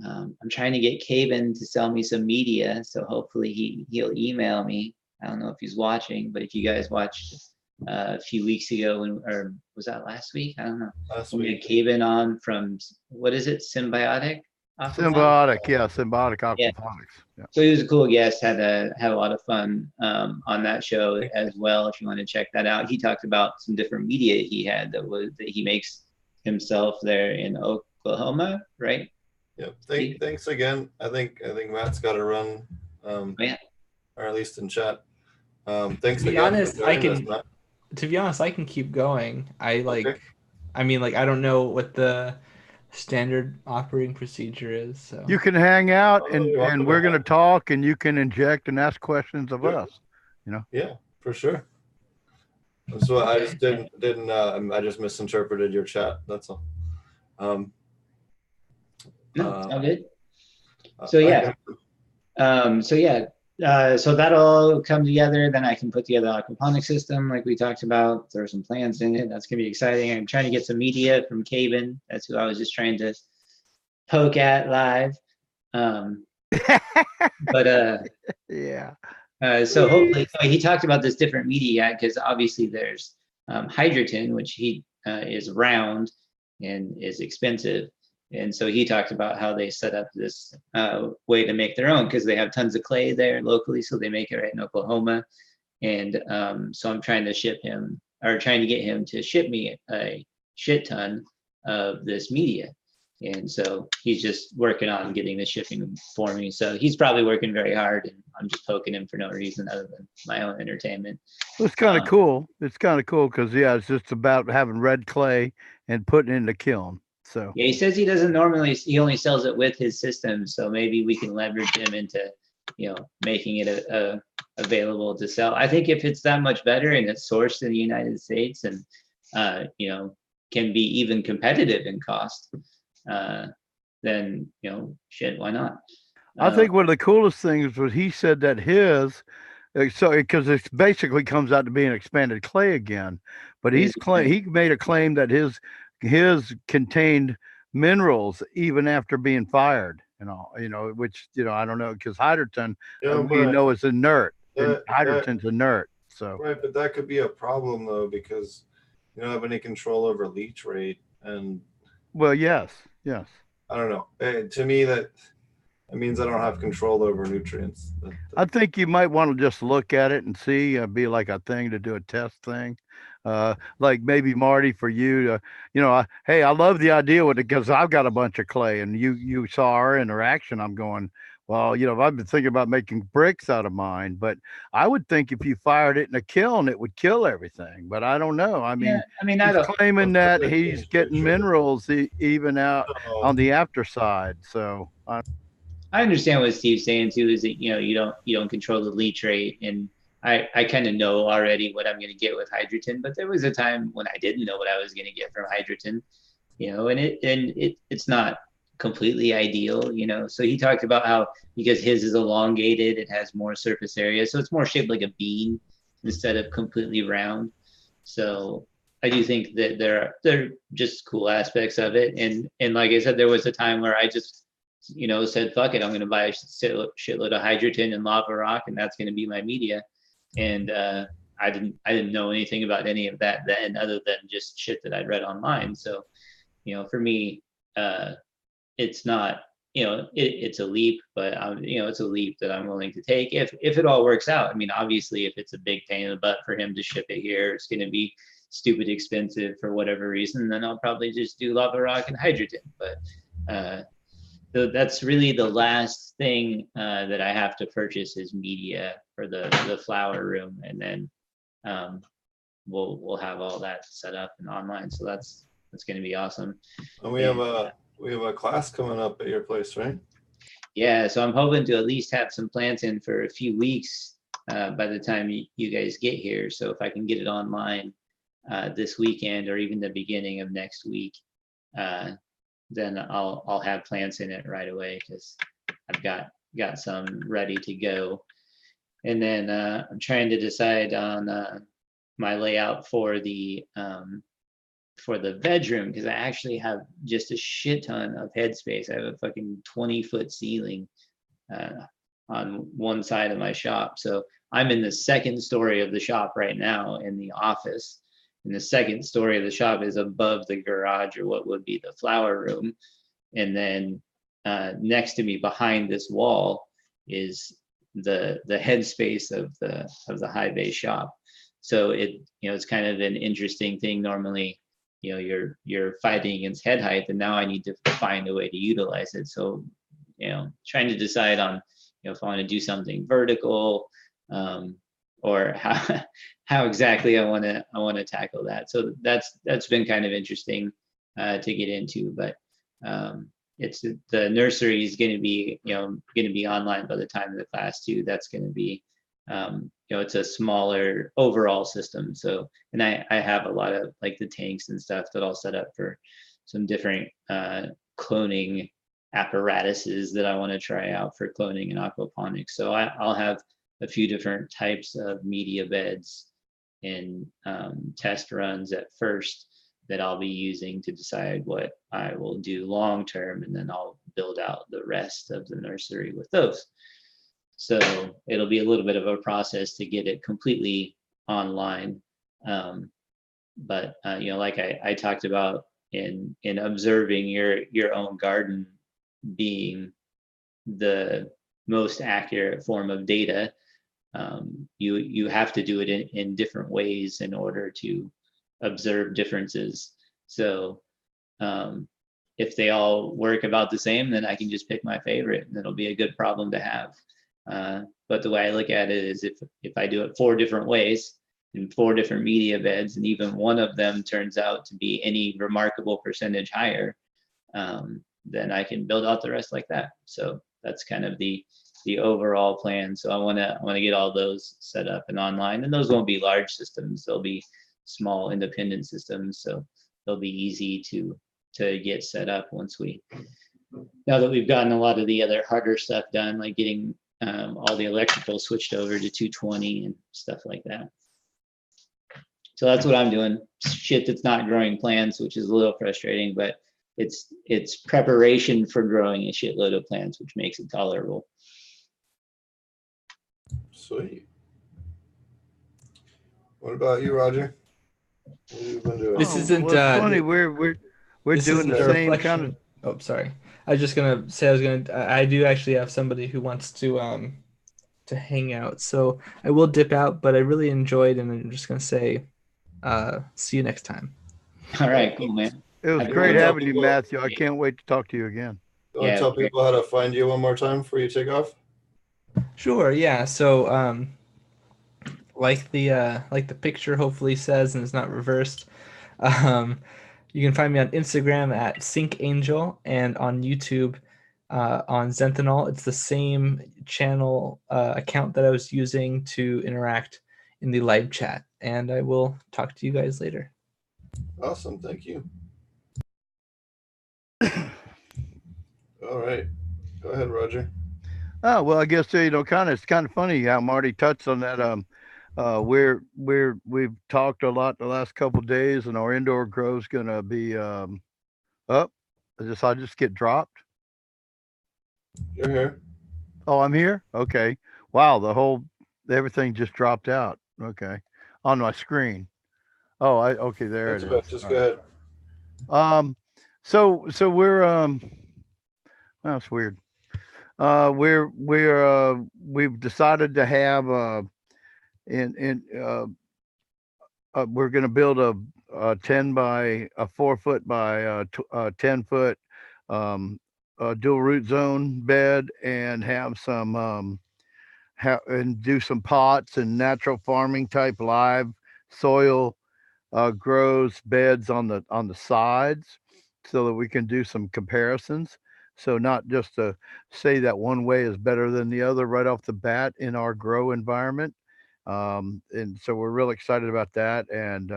I'm trying to get Caven to sell me some media, so hopefully he'll email me. I don't know if he's watching, but if you guys watched a few weeks ago, or was that last week? I don't know. Last We week. had Caven on from, what is it, Symbiotic? Symbiotic aquaponics. Yeah. Yeah. So he was a cool guest, had a lot of fun on that show as well. If you want to check that out, he talked about some different media he had that he makes himself there in Oklahoma, right? Yeah. Thanks again. I think Matt's got to run. Yeah. Or at least in chat. Thanks To be again. honest, for joining us, Matt. To be honest, I can keep going. Okay. I mean, like I don't know what the standard operating procedure is. So You can hang out you're welcome and we're to going to hang. talk and you can inject and ask questions of Sure. us. Yeah, for sure. So I just didn't I just misinterpreted your chat. That's all. No, it's all good. So that'll come together. Then I can put together the aquaponic system like we talked about. There's some plans in it. That's gonna be exciting. I'm trying to get some media from Caven. That's who I was just trying to poke at live. Yeah. So hopefully he talked about this different media because obviously there's hydrogen, which he is round and is expensive. And so he talked about how they set up this way to make their own, because they have tons of clay there locally, so they make it right in Oklahoma. And so I'm trying to get him to ship me a shit ton of this media. And so he's just working on getting the shipping for me. So he's probably working very hard, and I'm just poking him for no reason other than my own entertainment. Well, it's kind of cool. It's kind of cool because it's just about having red clay and putting it in the kiln. So yeah, he says he doesn't normally. He only sells it with his system. So maybe we can leverage him into, making it available to sell. I think if it's that much better and it's sourced in the United States and can be even competitive in cost, then shit, why not? I think one of the coolest things was he said that his, so because it basically comes out to being expanded clay again, but he made a claim that his contained minerals even after being fired, which I don't know, because hydrogen is inert, and hydrogen's inert. So right, but that could be a problem though, because you don't have any control over leach rate. And well, yes, I don't know. To me, that means I don't have control over nutrients. I think you might want to just look at it and see, be like a thing to do a test thing. Like maybe Marty, for you to, hey, I love the idea with it because I've got a bunch of clay, and you saw our interaction. I'm going, well, I've been thinking about making bricks out of mine, but I would think if you fired it in a kiln, it would kill everything. But I don't know. I mean, he's claiming that he's getting minerals even out on the after side. So I understand what Steve's saying too, is that you don't control the leach rate, and I kind of know already what I'm going to get with hydrogen, but there was a time when I didn't know what I was going to get from hydrogen, and it's not completely ideal, So he talked about how, because his is elongated, it has more surface area, so it's more shaped like a bean instead of completely round. So I do think that there are just cool aspects of it, and like I said, there was a time where I just said, fuck it, I'm going to buy a shitload of hydrogen and lava rock, and that's going to be my media. And I didn't know anything about any of that then, other than just shit that I'd read online. So, for me, it's not, it's a leap, but it's a leap that I'm willing to take if it all works out. I mean, obviously, if it's a big pain in the butt for him to ship it here, it's going to be stupid expensive for whatever reason, then I'll probably just do lava rock and hydrogen. But so that's really the last thing that I have to purchase is media for the flower room, and then we'll have all that set up and online. So that's going to be awesome. And we have a class coming up at your place, right? Yeah, so I'm hoping to at least have some plants in for a few weeks by the time you guys get here. So if I can get it online this weekend or even the beginning of next week, then I'll have plants in it right away, because I've got some ready to go. And then I'm trying to decide on my layout for the bedroom, because I actually have just a shit ton of headspace. I have a fucking 20-foot ceiling on one side of my shop. So I'm in the second story of the shop right now in the office. And the second story of the shop is above the garage, or what would be the flower room. And then next to me, behind this wall, is the headspace of the high bay shop. So it's kind of an interesting thing. Normally, you're fighting against head height, and now I need to find a way to utilize it. So, trying to decide on if I want to do something vertical, or how exactly I want to tackle that. So that's been kind of interesting to get into. But it's the nursery is going to be online by the time of the class too. That's going to be it's a smaller overall system. So, and I have a lot of like the tanks and stuff that I'll set up for some different cloning apparatuses that I want to try out for cloning and aquaponics. So I'll have a few different types of media beds and test runs at first that I'll be using to decide what I will do long term, and then I'll build out the rest of the nursery with those. So it'll be a little bit of a process to get it completely online. But like I talked about in observing your own garden being the most accurate form of data. You have to do it in different ways in order to observe differences. So if they all work about the same, then I can just pick my favorite, and it'll be a good problem to have. But the way I look at it is, if I do it 4 different ways in 4 different media beds, and even one of them turns out to be any remarkable percentage higher, then I can build out the rest like that. So that's kind of the overall plan. So I want to get all those set up and online, and those won't be large systems. They'll be small independent systems. So they'll be easy to get set up now that we've gotten a lot of the other harder stuff done, like getting all the electrical switched over to 220 and stuff like that. So that's what I'm doing. Shit that's not growing plants, which is a little frustrating, but it's preparation for growing a shitload of plants, which makes it tolerable. Sweet. What about you, Roger? What have you been doing? This isn't, Well, it's funny. We're this doing isn't the a same reflection. kind of. Oh, sorry. I was just gonna say I do actually have somebody who wants to hang out, so I will dip out. But I really enjoyed, and I'm just gonna say, see you next time. All right, cool, man. It was I great tell having you, people- Matthew. I can't wait to talk to you again. You want to Yeah, tell great. people how to find you one more time before you take off? Sure. Yeah. So like the picture hopefully says, and it's not reversed. You can find me on Instagram at SyncAngel, and on YouTube on Zenthanol. It's the same channel account that I was using to interact in the live chat. And I will talk to you guys later. Awesome. Thank you. All right. Go ahead, Roger. Oh, well, I guess it's kind of funny how Marty touched on that. We've talked a lot the last couple of days, and our indoor grow is gonna be up. I just get dropped. You're here. Oh, I'm here. Okay. Wow, everything just dropped out. Okay, on my screen. Oh, okay, there That's it about. is. Just All go right. ahead. So we're that's weird. We've decided to have in we're going to build a 10 by a 4 foot by 10 foot dual root zone bed, and have some and do some pots and natural farming type live soil grows beds on the sides, so that we can do some comparisons. So not just to say that one way is better than the other right off the bat in our grow environment. And so we're real excited about that. And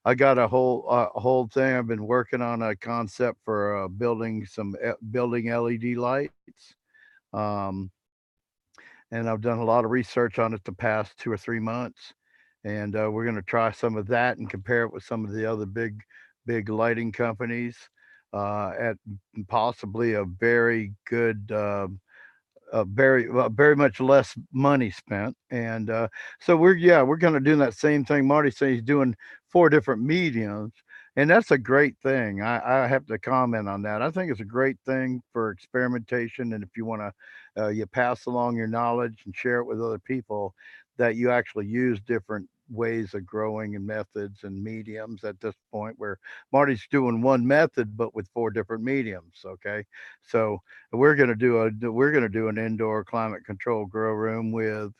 I got a whole thing. I've been working on a concept for building LED lights. Um, and I've done a lot of research on it the past 2 or 3 months. And we're going to try some of that and compare it with some of the other big lighting companies at possibly a very good, very much less money spent. And so we're going to do that same thing. Marty says he's doing 4 different mediums, and that's a great thing. I have to comment on that. I think it's a great thing for experimentation, and if you want to you pass along your knowledge and share it with other people, that you actually use different ways of growing and methods and mediums at this point, where Marty's doing one method but with 4 different mediums. Okay, so we're going to do an indoor climate control grow room with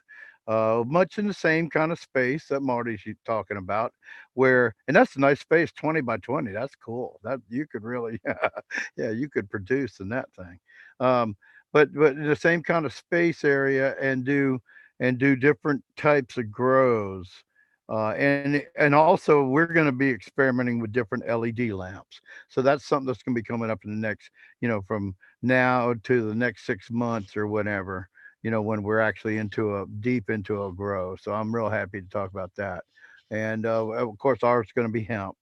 much in the same kind of space that Marty's talking about, and that's a nice space, 20 by 20. That's cool. That you could really, yeah, you could produce in that thing. But in the same kind of space area, and do different types of grows. And also we're going to be experimenting with different LED lamps. So that's something that's going to be coming up in the next, from now to the next 6 months or whenever, when we're actually deep into a grow. So I'm real happy to talk about that. And of course, ours is going to be hemp,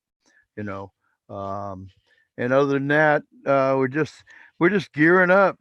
you know. Um, and other than that, we're just gearing up,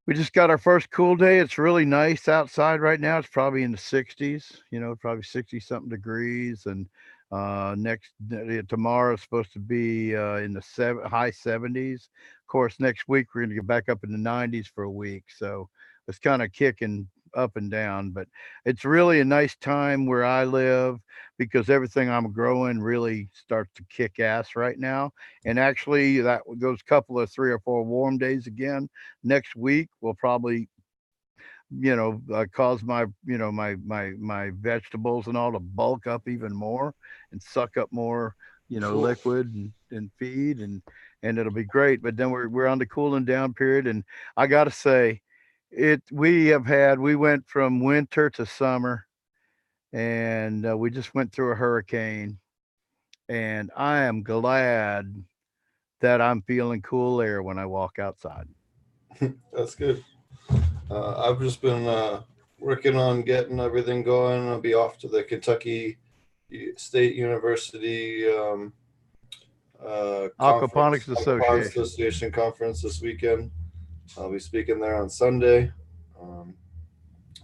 we just got our first cool day. It's really nice outside right now. It's probably in the 60s, probably 60 something degrees. And Tomorrow is supposed to be in the high 70s. Of course, next week we're going to get back up in the 90s for a week. So it's kind of kicking up and down, but it's really a nice time where I live because everything I'm growing really starts to kick ass right now. And actually, those couple of 3 or 4 warm days again next week will probably cause my vegetables and all to bulk up even more and suck up more Cool. liquid and feed and it'll be great. But then we're on the cooling down period, and I gotta say, we went from winter to summer, and we just went through a hurricane, and I am glad that I'm feeling cool air when I walk outside. That's good. I've just been working on getting everything going. I'll be off to the Kentucky State University Aquaponics Aquaponics Association. Association conference this weekend. I'll be speaking there on Sunday.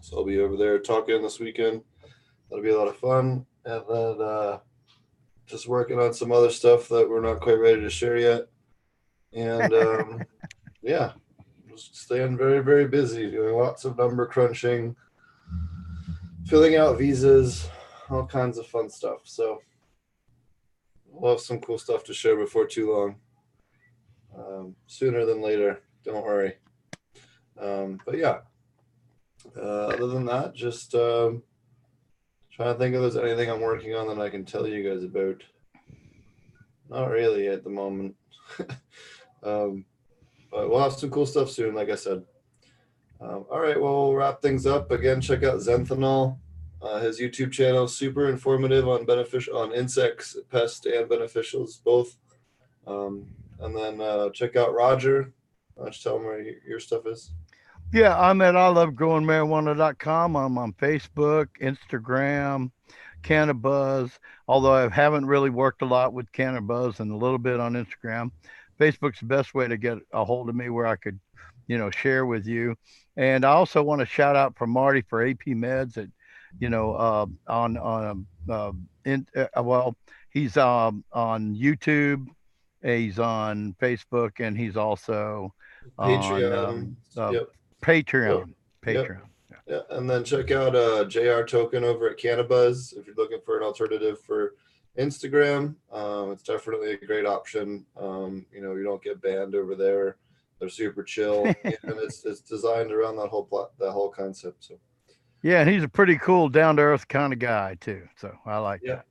So I'll be over there talking this weekend. That'll be a lot of fun. And then just working on some other stuff that we're not quite ready to share yet. And yeah, just staying very, very busy, doing lots of number crunching, filling out visas, all kinds of fun stuff. So we'll have some cool stuff to share before too long. Sooner than later, don't worry. But yeah, other than that, just trying to think if there's anything I'm working on that I can tell you guys about. Not really at the moment. But we'll have some cool stuff soon, like I said. All right, well, we'll wrap things up. Again, check out Zenthanol. His YouTube channel is super informative on insects, pests, and beneficials, both. And then check out Roger. Why don't you tell him where your stuff is? Yeah, I'm at ilovegrowingmarijuana.com. I'm on Facebook, Instagram, Cannabis, although I haven't really worked a lot with Cannabis and a little bit on Instagram. Facebook's the best way to get a hold of me where I could, share with you. And I also want to shout out for Marty for AP Meds at, he's on YouTube, he's on Facebook, and he's also Patreon. on Yep. Patreon. Yep. Yeah, and then check out JR Token over at Cannabis if you're looking for an alternative for Instagram. It's definitely a great option. You don't get banned over there. They're super chill, and it's designed around that whole concept. So yeah, and he's a pretty cool, down to earth kind of guy too. So I like that.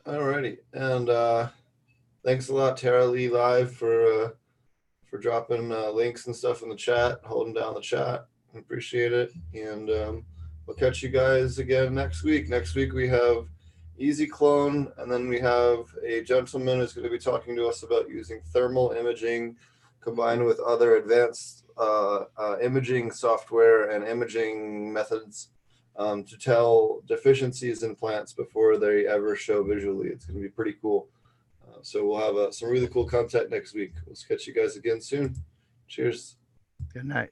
Alrighty, and thanks a lot, Tara Lee Live, for dropping links and stuff in the chat, holding down the chat. I appreciate it. And we'll catch you guys again next week. Next week we have Easy Clone, and then we have a gentleman who's going to be talking to us about using thermal imaging combined with other advanced imaging software and imaging methods to tell deficiencies in plants before they ever show visually. It's going to be pretty cool. So we'll have some really cool content next week. We'll catch you guys again soon. Cheers. Good night.